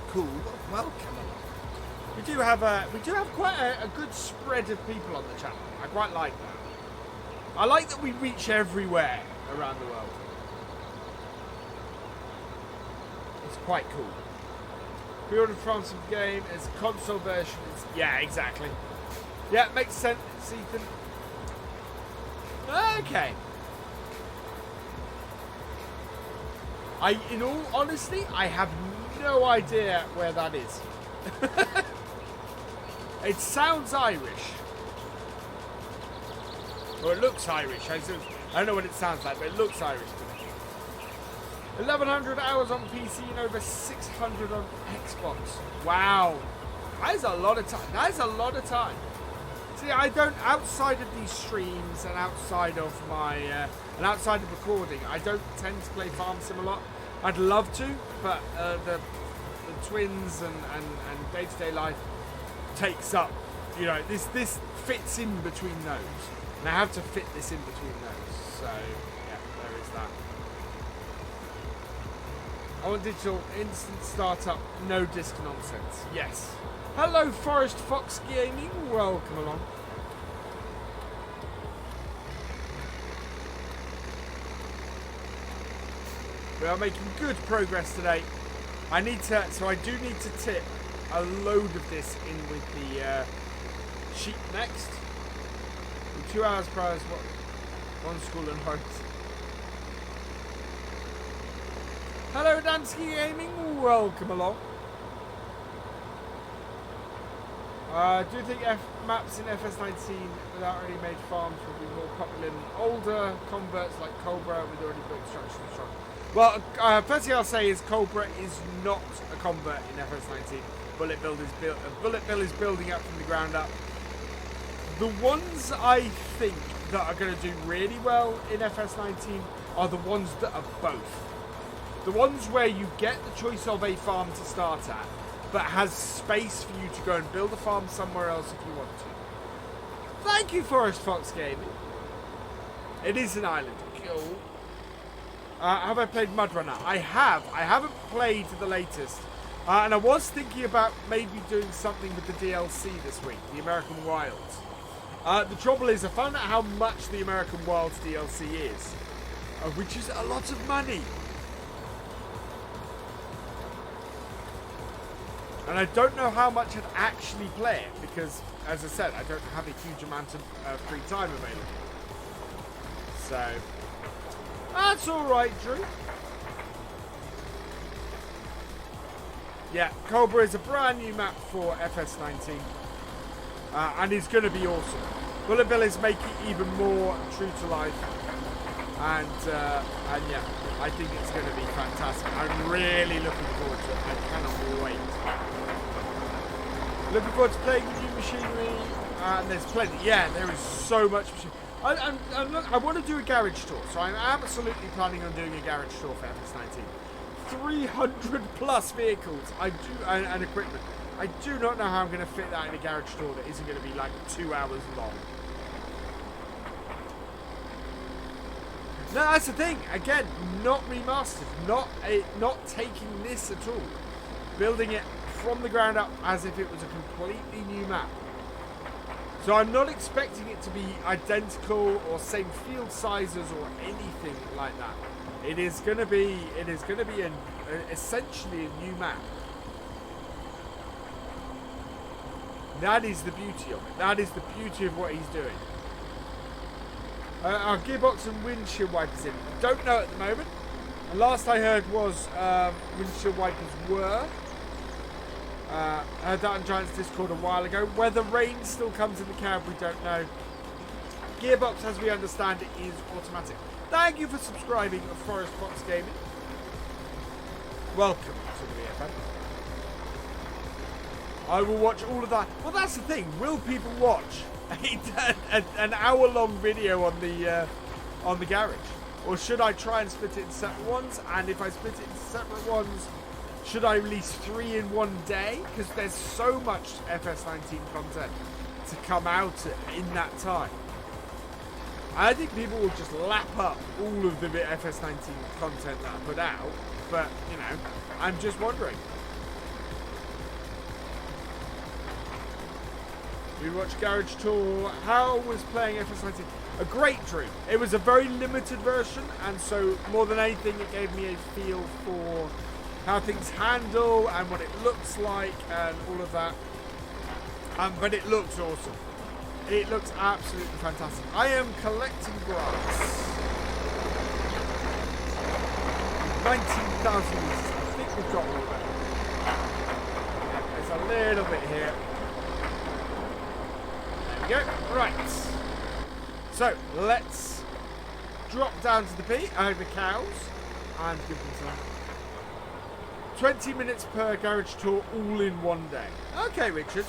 Cool. Welcome. We do have quite a good spread of people on the channel. I quite like that. I like that we reach everywhere around the world. It's quite cool. Pre-ordered from some game as a console version. Yeah, exactly. Yeah, makes sense, Ethan. Okay. In all honesty, I have no idea where that is. It sounds Irish. Or it looks Irish. I don't know what it sounds like, but it looks Irish to me. 1,100 hours on PC and over 600 on Xbox. Wow. That is a lot of time. That is a lot of time. See, I don't, outside of these streams and outside of my, and outside of recording, I don't tend to play Farm Sim a lot. I'd love to, but the twins and day-to-day life takes up, you know, this fits in between those. And I have to fit this in between those. So, yeah, there is that. I want digital instant startup, no disk nonsense. Yes. Hello, Forest Fox Gaming. Welcome along. We are making good progress today. I do need to tip a load of this in with the sheep next. In 2 hours prior, one school and home. Hello, Dansky Gaming. Welcome along. Do you think maps in FS19 without already made farms would be more popular than older converts like Coldborough with already built structures and strong? Well, first thing I'll say is Coldborough is not a convert in FS19. Bullet Bill is building up from the ground up. The ones I think that are going to do really well in FS19 are the ones that are both. The ones where you get the choice of a farm to start at, but has space for you to go and build a farm somewhere else if you want to. Thank you, Forest Fox Gaming. It is an island. Cool. Have I played Mud Runner? I have. I haven't played the latest. And I was thinking about maybe doing something with the DLC this week, the American Wilds. The trouble is, I found out how much the American Wilds DLC is, which is a lot of money. And I don't know how much I'd actually play it, because, as I said, I don't have a huge amount of free time available. So, that's alright, Drew. Yeah, Coldborough is a brand new map for FS19. And it's going to be awesome. Bullet Bill is making it even more true to life. And yeah, I think it's going to be fantastic. I'm really looking forward to it. I cannot wait. Looking forward to playing with new machinery. And there's plenty. Yeah, there is so much machinery. I want to do a garage tour. So I'm absolutely planning on doing a garage tour for FS19. 300 plus vehicles and equipment. I do not know how I'm going to fit that in a garage tour that isn't going to be like 2 hours long. No, that's the thing. Again, not remastered, not taking this at all, building it from the ground up as if it was a completely new map. So I'm not expecting it to be identical or same field sizes or anything like that. It is going to be essentially a new map. That is the beauty of it. That is the beauty of what he's doing. Our gearbox and windshield wipers in. Don't know at the moment. The last I heard was windshield wipers were. I heard that on Giants Discord a while ago. Whether rain still comes in the cab, we don't know. Gearbox, as we understand it, is automatic. Thank you for subscribing to Forest Fox Gaming. Welcome to the VFN. I will watch all of that. Well, that's the thing. Will people watch an hour-long video on the garage, or should I try and split it in separate ones? And if I split it into separate ones, should I release 3 in one day? Because there's so much FS19 content to come out in that time. I think people will just lap up all of the FS19 content that I put out, but you know, I'm just wondering. We watched Garage Tour. How was playing FS19? A great dream. It was a very limited version, and so more than anything, it gave me a feel for how things handle and what it looks like and all of that. But it looks awesome. It looks absolutely fantastic. I am collecting grass. 19,000 litres. I think we've got all of it. There's a little bit here. There we go. Right. So let's drop down to the cows and give them some. 20 minutes per garage tour, all in one day. Okay, Richard.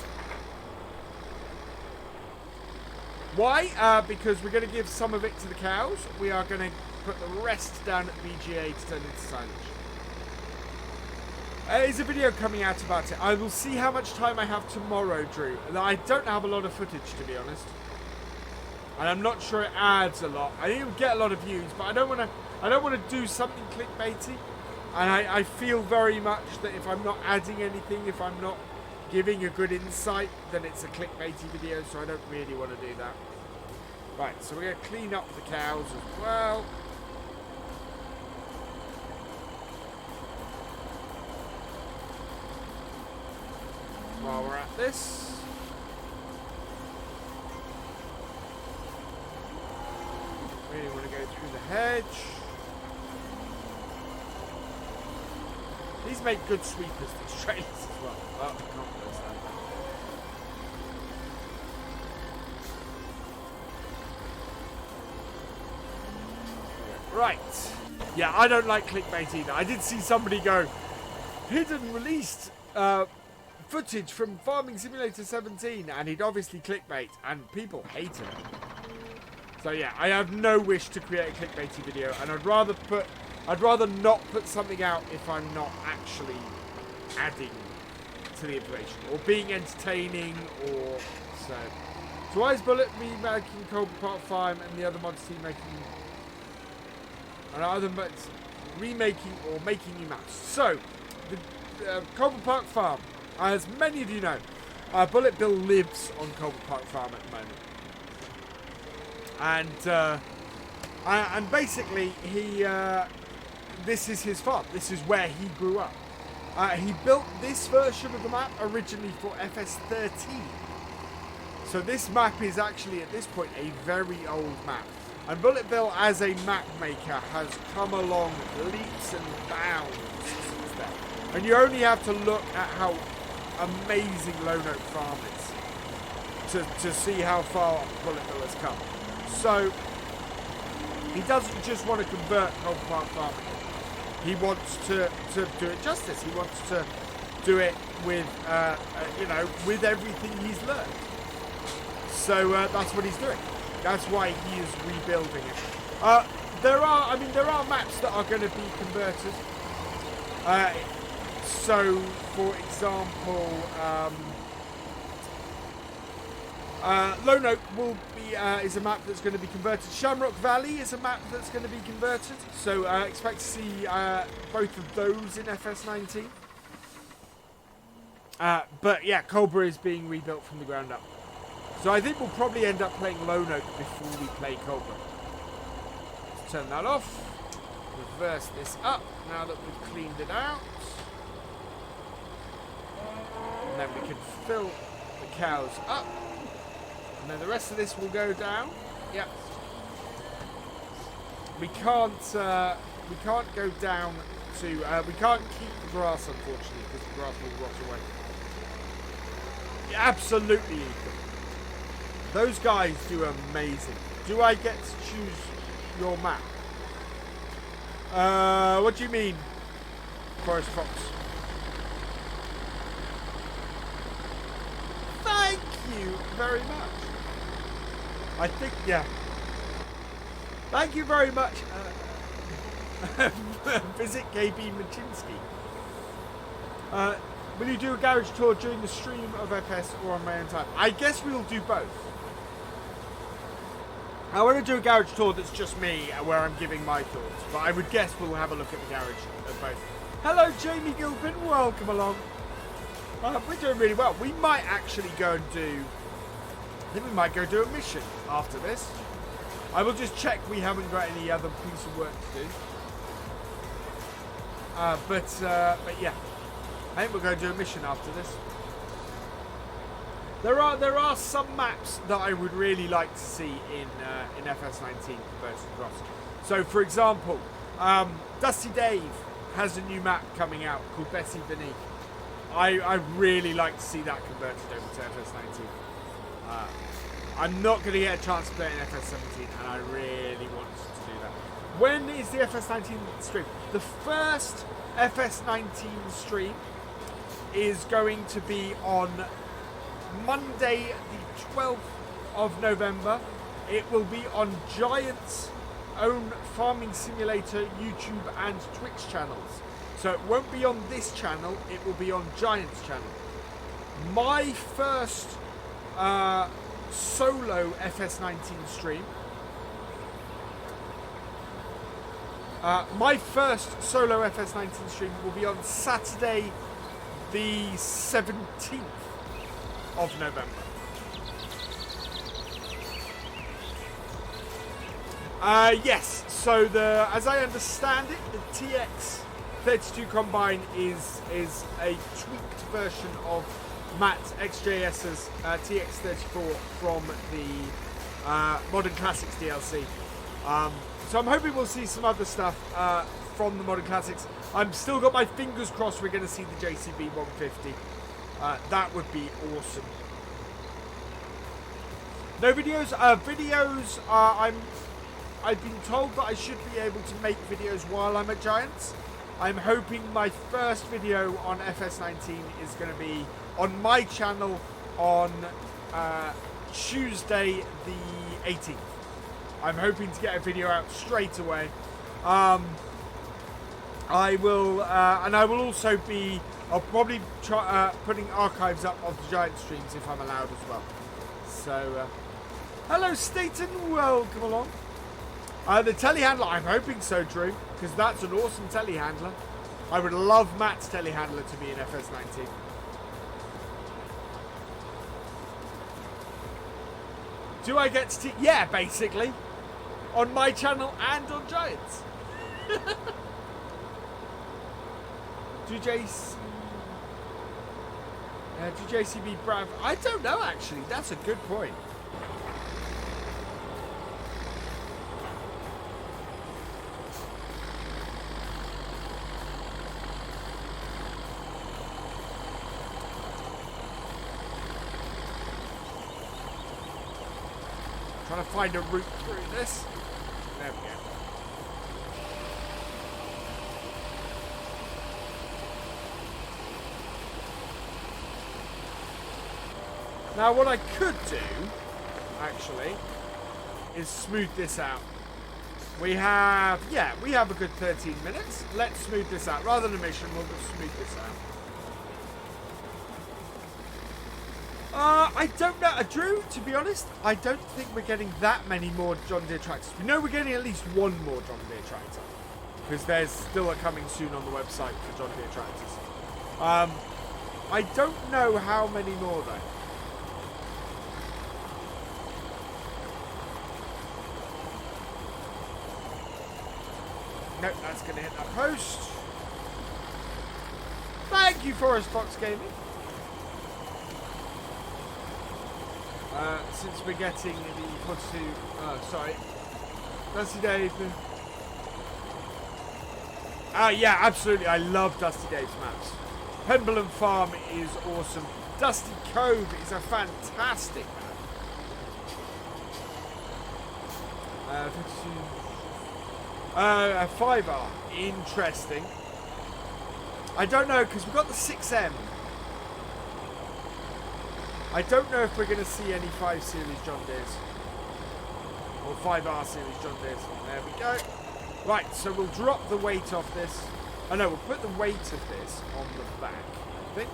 Why? Because we're going to give some of it to the cows. We are going to put the rest down at BGA to turn into silage. There's a video coming out about it. I will see how much time I have tomorrow, Drew. I don't have a lot of footage, to be honest. And I'm not sure it adds a lot. I think it'll get a lot of views, but I don't want to do something clickbaity. And I feel very much that if I'm not adding anything, if I'm not giving a good insight, then it's a clickbaity video, so I don't really want to do that. Right, so we're going to clean up the cows as well. while we're at this. Really want to go through the hedge. These make good sweepers, these trailers as well. Oh, I can't understand that. Right. Yeah, I don't like clickbait either. I did see somebody go, hidden released footage from Farming Simulator 17, and he'd obviously clickbait, and people hated it. So yeah, I have no wish to create a clickbaity video, and I'd rather not put something out if I'm not actually adding to the information or being entertaining or so. So why is Bullet remaking Coldborough Farm and the other mods team making either remaking or making new maps? So the Coldborough Farm, as many of you know, Bullet Bill lives on Coldborough Farm at the moment. And basically he this is his farm. This is where he grew up. He built this version of the map originally for FS13. So this map is actually at this point a very old map. And Bullet Bill as a map maker has come along leaps and bounds since then. And you only have to look at how amazing Lone Oak Farm is to see how far Bullet Bill has come. So he doesn't just want to convert Coldborough farming. He wants to do it justice. He wants to do it with with everything he's learned. So that's what he's doing. That's why he is rebuilding it. There are maps that are going to be converted. So, for example, Lone Oak will be is a map that's going to be converted. Shamrock Valley is a map that's going to be converted. So expect to see both of those in FS19. But yeah, Coldborough is being rebuilt from the ground up. So I think we'll probably end up playing Lone Oak before we play Coldborough. Let's turn that off. Reverse this up now that we've cleaned it out. And then we can fill the cows up. And then the rest of this will go down. Yep. We can't go down to we can't keep the grass, unfortunately, because the grass will rot away. Absolutely, Ethan. Those guys do amazing. Do I get to choose your map? What do you mean, Forest Fox? Thank you very much. I think, yeah. Thank you very much. Visit KB Machinsky. Will you do a garage tour during the stream of FS or on my own time? I guess we'll do both. I want to do a garage tour that's just me, where I'm giving my thoughts. But I would guess we'll have a look at the garage of both. Hello, Jamie Gilpin. Welcome along. We're doing really well. We might actually go and do... I think we might go do a mission after this. I will just check we haven't got any other piece of work to do. But yeah, I think we'll go do a mission after this. There are some maps that I would really like to see in FS19 converted across. So, for example, Dusty Dave has a new map coming out called Bessie Beneath. I'd really like to see that converted over to FS19. I'm not going to get a chance to play it in FS17, and I really want to do that. When is the FS19 stream? The first FS19 stream is going to be on Monday, the 12th of November. It will be on Giant's own Farming Simulator YouTube and Twitch channels. So it won't be on this channel, it will be on Giant's channel. My first solo FS19 stream. My first solo FS19 stream will be on Saturday, the 17th of November. Yes, so as I understand it, the TX32 Combine is a tweaked version of Matt XJS's TX34 from the Modern Classics DLC. So I'm hoping we'll see some other stuff from the Modern Classics. I'm still got my fingers crossed we're going to see the JCB 150. That would be awesome. No videos. I've been told that I should be able to make videos while I'm at Giants. I'm hoping my first video on FS19 is going to be on my channel on Tuesday the 18th. I'm hoping to get a video out straight away. I will also be. I'll probably try putting archives up of the Giant streams if I'm allowed as well. So, hello Staten, welcome along. The telehandler, I'm hoping so, Drew, because that's an awesome telehandler. I would love Matt's telehandler to be in FS19. Do I get to... Yeah, basically. On my channel and on Giants. Do JCB Brav... I don't know, actually. That's a good point. Trying to find a route through this. There we go. Now what I could do, actually, is smooth this out. We have a good 13 minutes. Let's smooth this out. Rather than a mission, we'll just smooth this out. I don't know, Drew, to be honest, I don't think we're getting that many more John Deere tractors. We know we're getting at least one more John Deere tractor, because there's still a coming soon on the website for John Deere tractors. I don't know how many more, though. Nope, that's going to hit that post. Thank you, Forest Fox Gaming. Since we're getting the sorry, Dusty Dave. Yeah, absolutely. I love Dusty Dave's maps. Pemberley Farm is awesome. Dusty Cove is a fantastic map. 5R, interesting. I don't know, because we've got the 6M. I don't know if we're going to see any 5 Series John Deeres. Or 5R Series John Deeres. There we go. Right, so we'll drop the weight off this. Oh no, we'll put the weight of this on the back, I think.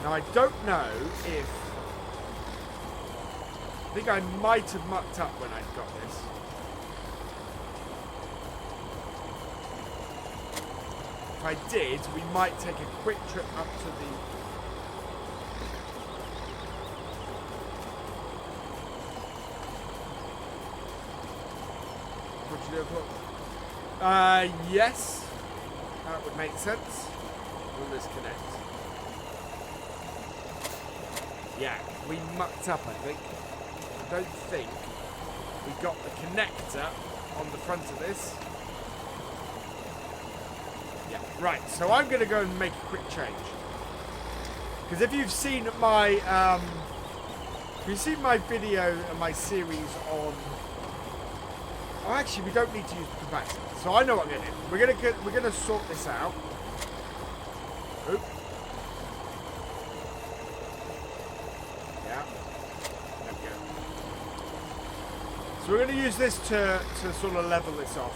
Now I don't know if... I think I might have mucked up when I got this. If I did, we might take a quick trip up to the... What do you do? Yes. That would make sense. Will this connect? Yeah, we mucked up, I think. I don't think we got the connector on the front of this. Yeah, right, so I'm going to go and make a quick change. Because if you've seen my video and my series on... Oh, actually, we don't need to use the capacitor. So I know what I'm going to do. We're going to sort this out. Oop. Yeah. There we go. So we're going to use this to sort of level this off.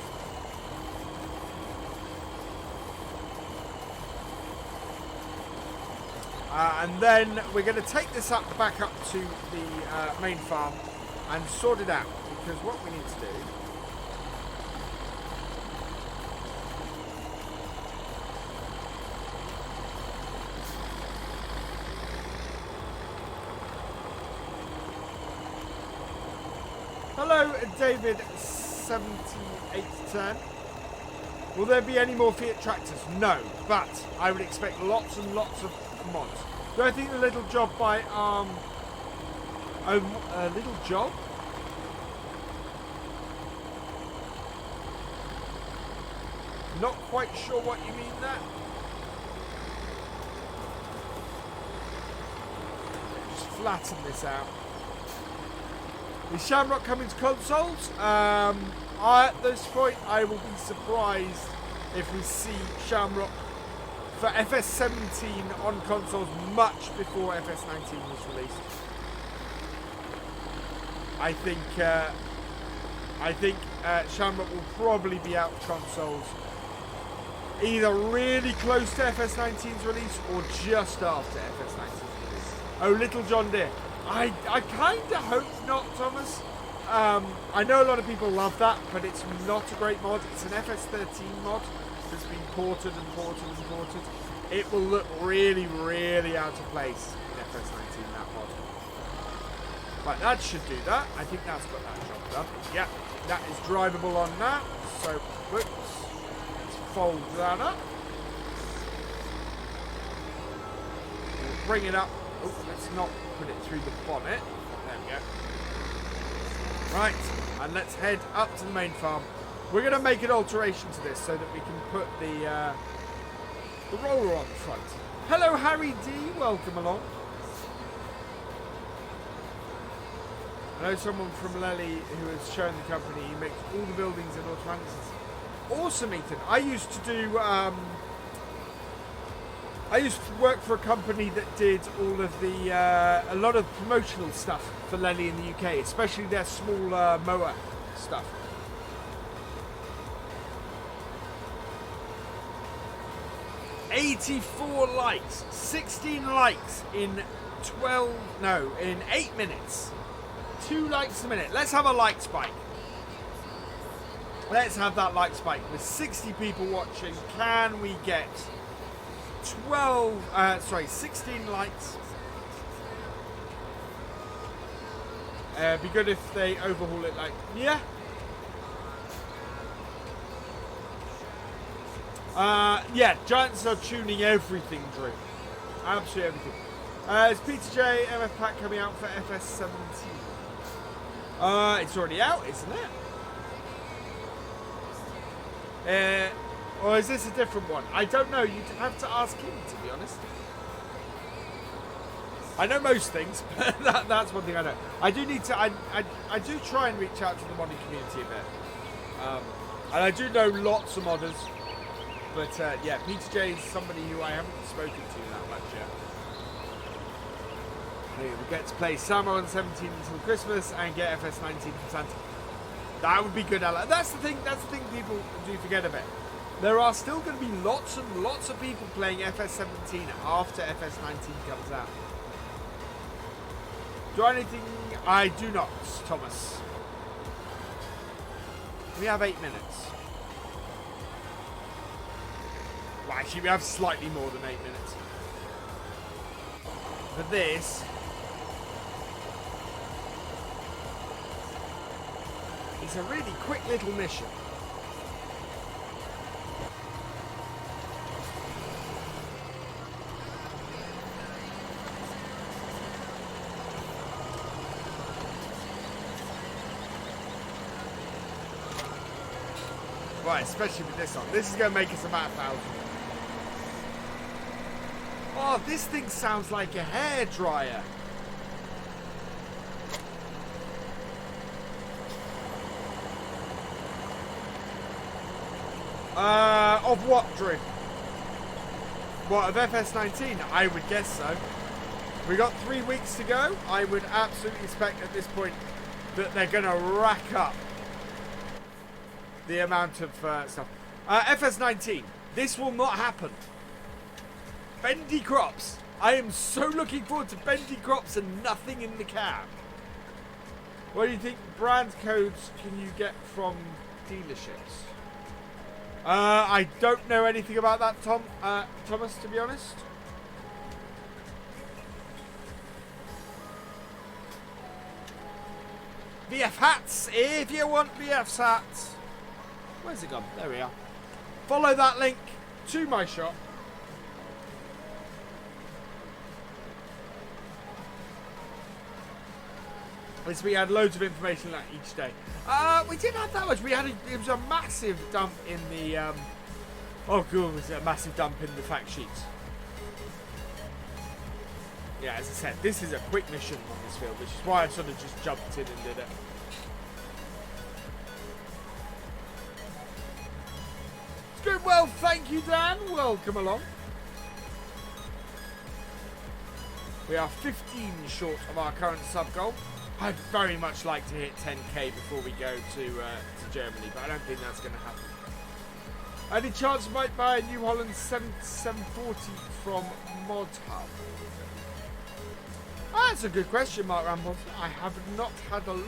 And then we're going to take this back up to the main farm and sort it out, because what we need to do... Hello, David 7810. Will there be any more Fiat tractors? No, but I would expect lots and lots of mods. Do I think the little job by a little job? Not quite sure what you mean there. Just flatten this out. Is Shamrock coming to consoles? At this point, I will be surprised if we see Shamrock for FS17 on consoles much before FS19 was released. I think Shamrock will probably be out of consoles either really close to FS19's release or just after FS19's release. Oh, Little John Deere. I kind of hope not, Thomas. I know a lot of people love that, but it's not a great mod. It's an FS13 mod that's been ported and ported and ported. It will look really, really out of place in FS19, that mod. But that should do that. I think that's got that job done. Yeah, that is drivable on now. So, let's fold that up. We'll bring it up. Oh, let's not put it through the bonnet. There we go. Right, and let's head up to the main farm. We're going to make an alteration to this so that we can put the roller on the front. Hello, Harry D. Welcome along. I know someone from Lely who has shown the company. He makes all the buildings in automatic. Awesome, Ethan. I used to do. I used to work for a company that did all of the a lot of promotional stuff for Lely in the UK, especially their small mower stuff. $84 likes, 16 likes in 8 minutes. 2 likes a minute. Let's have a like spike. Let's have that like spike. With 60 people watching, can we get 16 likes? Be good if they overhaul it, like, yeah. Yeah, Giants are tuning everything, Drew. Absolutely everything. Is Peter J MF Pack coming out for FS17? It's already out, isn't it? Or is this a different one? I don't know. You'd have to ask him, to be honest. I know most things, but that's one thing I know. I do need to. I do try and reach out to the modding community a bit, and I do know lots of modders. But yeah, Peter J is somebody who I haven't spoken to that much yet. We get to play Summer on 17 until Christmas and get FS19 from Santa. That would be good, Ella. That's the thing people do forget of it. There are still going to be lots and lots of people playing FS17 after FS19 comes out. Do anything? I do not, Thomas. We have 8 minutes. Well, actually, we have slightly more than 8 minutes. For this, it's a really quick little mission. Right, especially with this on. This is going to make us about 1,000. Oh, this thing sounds like a hairdryer. Of what, Drew? What, of FS19? I would guess so. We got 3 weeks to go. I would absolutely expect at this point that they're going to rack up the amount of stuff. FS19. This will not happen. Bendy crops. I am so looking forward to bendy crops and nothing in the cab. What do you think brand codes can you get from dealerships? I don't know anything about that, Thomas, to be honest. VF hats, if you want VF hats. Where's it gone? There we are. Follow that link to my shop. As we had loads of information like each day. We didn't have that much. It was a massive dump in the oh god, it was a massive dump in the fact sheets. Yeah, as I said, this is a quick mission on this field, which is why I sort of just jumped in and did it. It's going well, thank you, Dan. Welcome along. We are 15 short of our current sub goal. I'd very much like to hit 10k before we go to Germany, but I don't think that's going to happen. Any chance you might buy a New Holland 740 from Mod Hub? Oh, that's a good question, Mark Ramble. I have not had a look,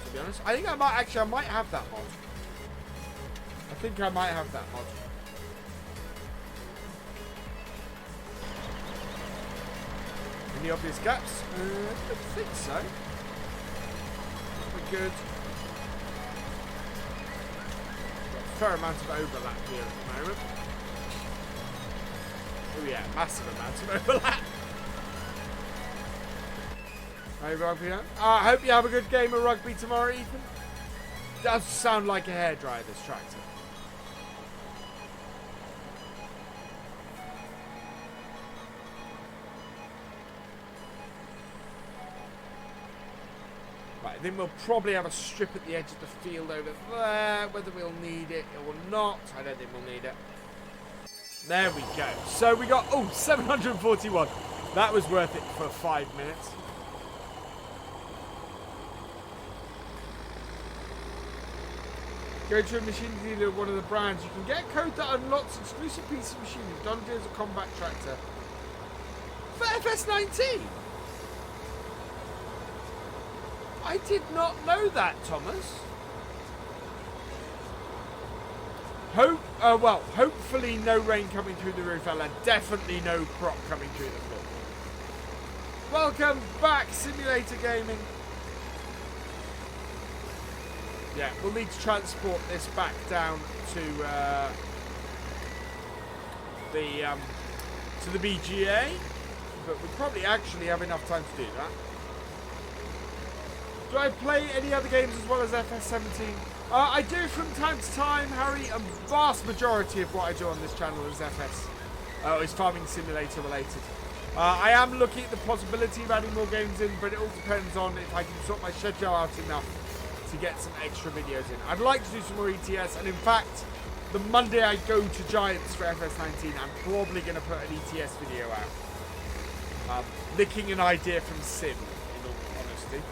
to be honest. I think I might have that mod. I think I might have that mod. Any obvious gaps? I don't think so. We're good. Got a fair amount of overlap here at the moment. Oh yeah, massive amount of overlap. Hey rugby, huh? I hope you have a good game of rugby tomorrow, Ethan. Does sound like a hairdryer, this tractor. Right, then we'll probably have a strip at the edge of the field over there. Whether we'll need it or not, I don't think we'll need it. There we go. So we got, 741. That was worth it for 5 minutes. Go to a machine dealer, one of the brands. You can get a code that unlocks exclusive piece of machinery. John Deere's a combat tractor for FS19. I did not know that, Thomas. Hopefully no rain coming through the roof, Ella. Definitely no crop coming through the floor. Welcome back, Simulator Gaming. Yeah, we'll need to transport this back down to the BGA, but we probably actually have enough time to do that. Do I play any other games as well as FS17? I do from time to time, Harry. A vast majority of what I do on this channel is is Farming Simulator related. I am looking at the possibility of adding more games in, but it all depends on if I can sort my schedule out enough to get some extra videos in. I'd like to do some more ETS, and in fact, the Monday I go to Giants for FS19, I'm probably going to put an ETS video out. Licking an idea from Sim, in all honesty.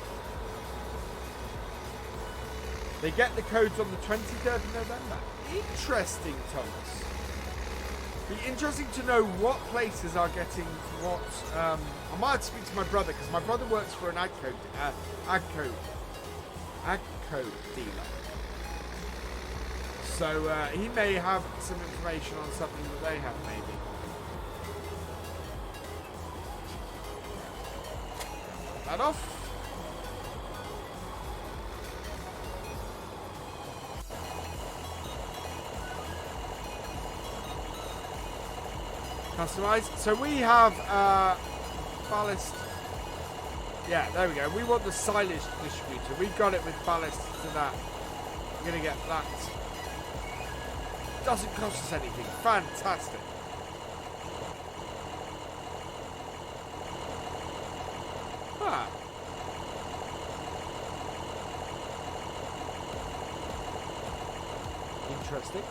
They get the codes on the 23rd of November. Interesting, Thomas. Be interesting to know what places are getting what. I might have to speak to my brother, because my brother works for an agco dealer. So he may have some information on something that they have, maybe. Cut that off. Customize. So we have ballast. Yeah, there we go. We want the silage distributor. We've got it with ballast to that. We're going to get that. Doesn't cost us anything. Fantastic. Ah. Interesting.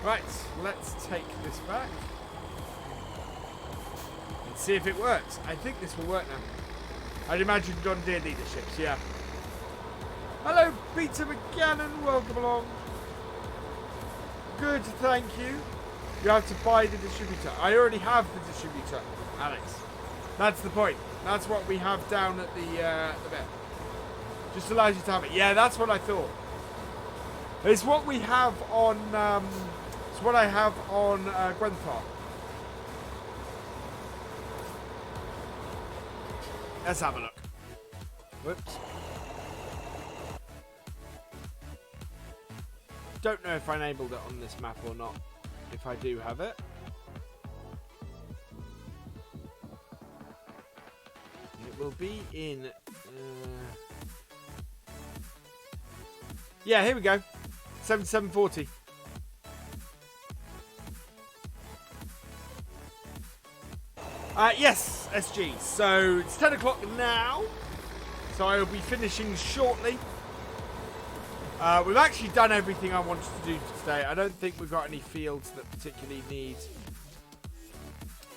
Right, let's take this back and see if it works. I think this will work now. I'd imagine John Deere leaderships, yeah. Hello, Peter McGannon, welcome along. Good, thank you. You have to buy the distributor. I already have the distributor, Alex. That's the point. That's what we have down at the bit. Just allows you to have it. Yeah, that's what I thought. It's what we have on. It's what I have on Gwenthar. Let's have a look. Whoops. Don't know if I enabled it on this map or not. If I do have it. It will be in... yeah, here we go. 7740. Yes, SG. So it's 10 o'clock now. So I will be finishing shortly. We've actually done everything I wanted to do today. I don't think we've got any fields that particularly need.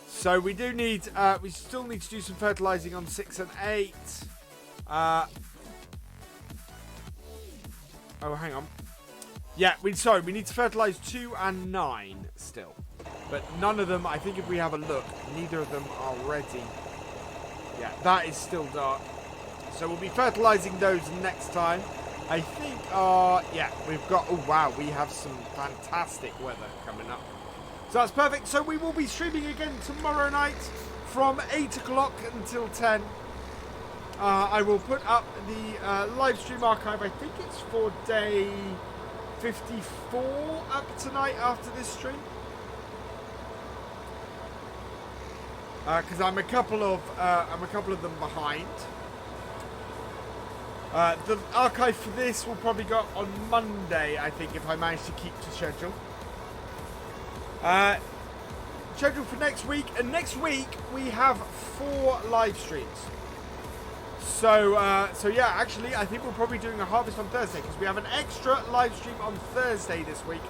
So we do need. We still need to do some fertilizing on 6 and 8. Oh, hang on. Yeah, we need to fertilize 2 and 9 still. But none of them, I think if we have a look, neither of them are ready. Yeah, that is still dark. So we'll be fertilizing those next time. I think, yeah, we've got, oh wow, we have some fantastic weather coming up. So that's perfect. So we will be streaming again tomorrow night from 8 o'clock until 10. I will put up the live stream archive. I think it's for day 54 up tonight after this stream. Because I'm a couple of them behind. The archive for this will probably go on Monday, I think, if I manage to keep to schedule. Schedule for next week, and next week we have 4 live streams. So yeah, actually, I think we're probably doing a harvest on Thursday because we have an extra live stream on Thursday this week.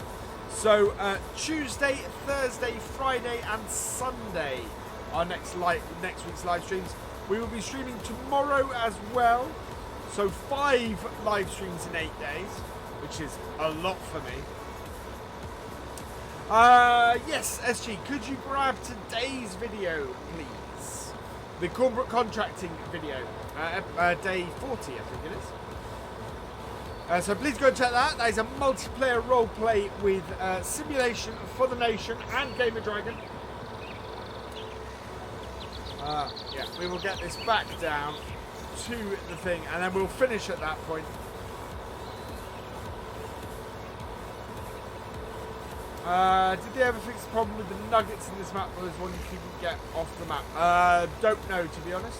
So Tuesday, Thursday, Friday, and Sunday are next week's live streams. We will be streaming tomorrow as well. So 5 live streams in 8 days, which is a lot for me. Yes, SG, could you grab today's video, please? The corporate contracting video, day 40, I think it is. So please go and check that. That is a multiplayer roleplay with Simulation for the Nation and Gamer Dragon. Yeah, we will get this back down to the thing, and then we'll finish at that point. Did they ever fix the problem with the nuggets in this map? Well, there's one you couldn't get off the map. Don't know, to be honest.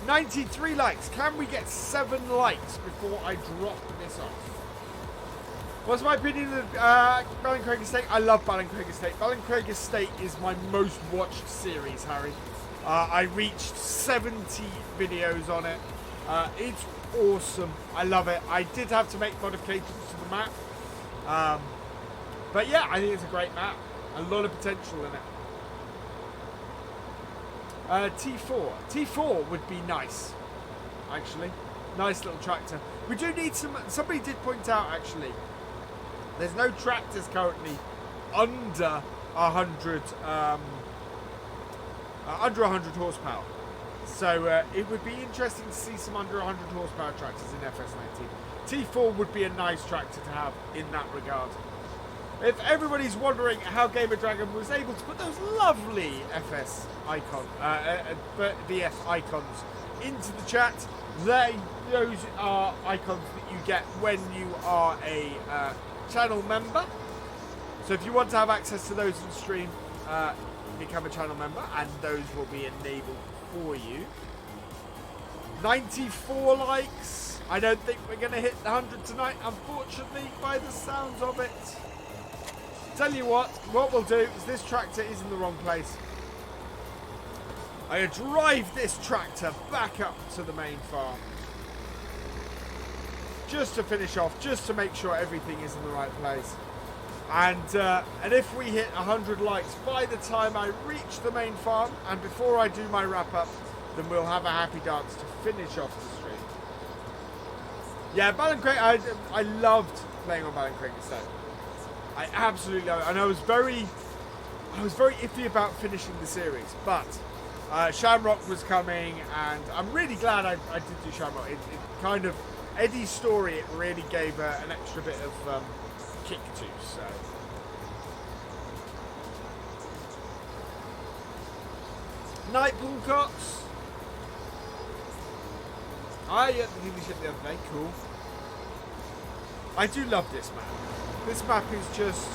93 likes. Can we get 7 likes before I drop this off? What's my opinion of Ballincraig Estate? I love Ballincraig Estate. Ballincraig Estate is my most watched series, Harry. I reached 70 videos on it. It's awesome. I love it. I did have to make modifications to the map. But yeah, I think it's a great map. A lot of potential in it. T4. T4 would be nice, actually. Nice little tractor. We do need some... Somebody did point out, actually, there's no tractors currently under 100... under 100 horsepower. So it would be interesting to see some under 100 horsepower tractors in FS19. T4 would be a nice tractor to have in that regard. If everybody's wondering how Gamer Dragon was able to put those lovely FS icons, VS icons into the chat, those are icons that you get when you are a channel member. So if you want to have access to those in stream, become a channel member, and those will be enabled for you. 94 likes. I don't think we're going to hit the 100 tonight, unfortunately, by the sounds of it. Tell you what we'll do is this tractor is in the wrong place. I'm going to drive this tractor back up to the main farm. Just to finish off, just to make sure everything is in the right place. And if we hit 100 likes by the time I reach the main farm and before I do my wrap up, then we'll have a happy dance to finish off the stream. Yeah, Ballincraig, I loved playing on Ballincraig Estate. I absolutely love it, and I was very iffy about finishing the series, but Shamrock was coming, and I'm really glad I did do Shamrock. It kind of, Eddie's story, it really gave an extra bit of kick to, so. Night pool cots. I had the dealership the other day, cool. I do love this map. This map is just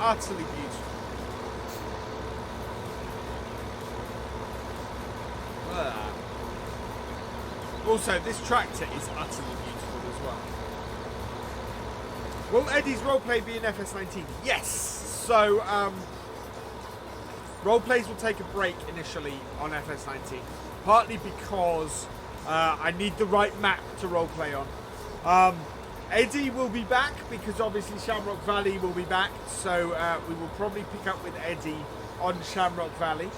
utterly beautiful. Look at that. Also, this tractor is utterly beautiful as well. Will Eddie's roleplay be in FS19? Yes! So, roleplays will take a break initially on FS19. Partly because I need the right map to roleplay on. Eddie will be back because obviously Shamrock Valley will be back. So we will probably pick up with Eddie on Shamrock Valley.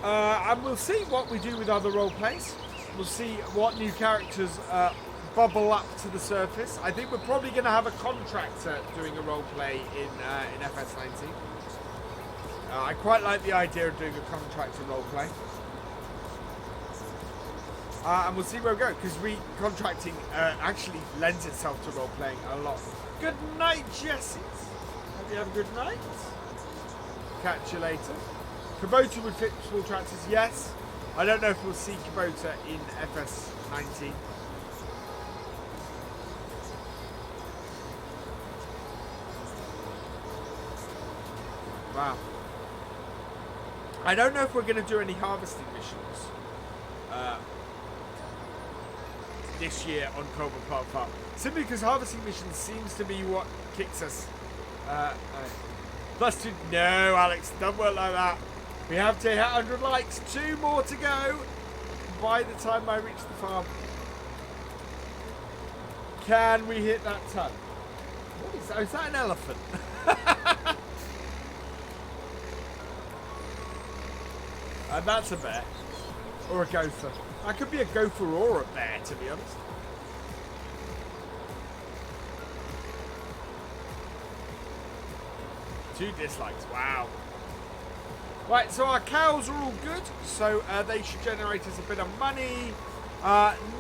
And we'll see what we do with other roleplays. We'll see what new characters bubble up to the surface. I think we're probably going to have a contractor doing a roleplay in FS19. I quite like the idea of doing a contractor roleplay. And we'll see where we go, because contracting actually lends itself to role-playing a lot. Good night, Jessie. Hope you have a good night. Catch you later. Kubota would fit small tractors, yes. I don't know if we'll see Kubota in FS19. Wow. I don't know if we're going to do any harvesting missions this year on Coldborough Park Farm. Simply because harvesting missions seems to be what kicks us. Plus 2. No, Alex, don't work like that. We have to hit 100 likes. 2 more to go by the time I reach the farm. Can we hit that ton? What is that? Is that an elephant? And that's a bear. Or a gopher. That could be a gopher or a bear, to be honest. Two dislikes. Wow. Right, so our cows are all good. So they should generate us a bit of money.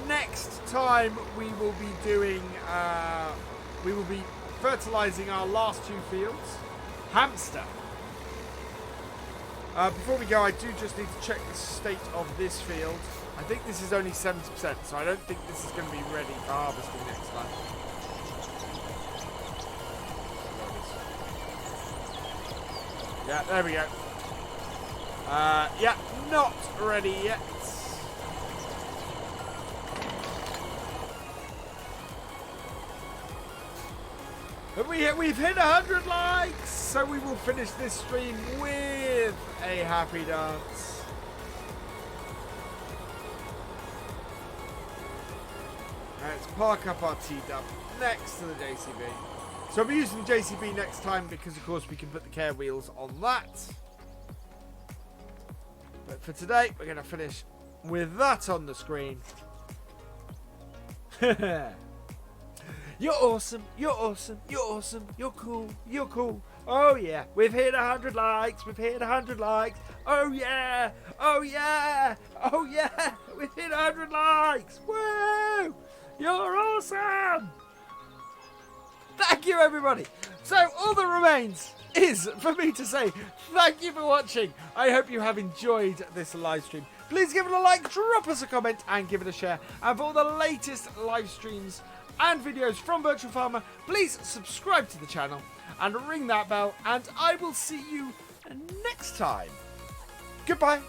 Next time we will be doing... we will be fertilising our last 2 fields. Hamster. Before we go, I do just need to check the state of this field. I think this is only 70%, so I don't think this is going to be ready for harvesting next time. Yeah, there we go. Yeah, not ready yet. But we've hit 100 likes, so we will finish this stream with a happy dance. Let's park up our T-Dub next to the JCB. So I'll be using the JCB next time because, of course, we can put the care wheels on that. But for today, we're going to finish with that on the screen. You're awesome, you're awesome, you're awesome, you're cool, you're cool. Oh yeah, we've hit 100 likes, we've hit 100 likes. Oh yeah, oh yeah, oh yeah, we've hit 100 likes. Woo! You're awesome! Thank you, everybody. So all that remains is for me to say thank you for watching. I hope you have enjoyed this live stream. Please give it a like, drop us a comment, and give it a share. And for all the latest live streams and videos from Virtual Farmer, please subscribe to the channel and ring that bell, and I will see you next time. Goodbye.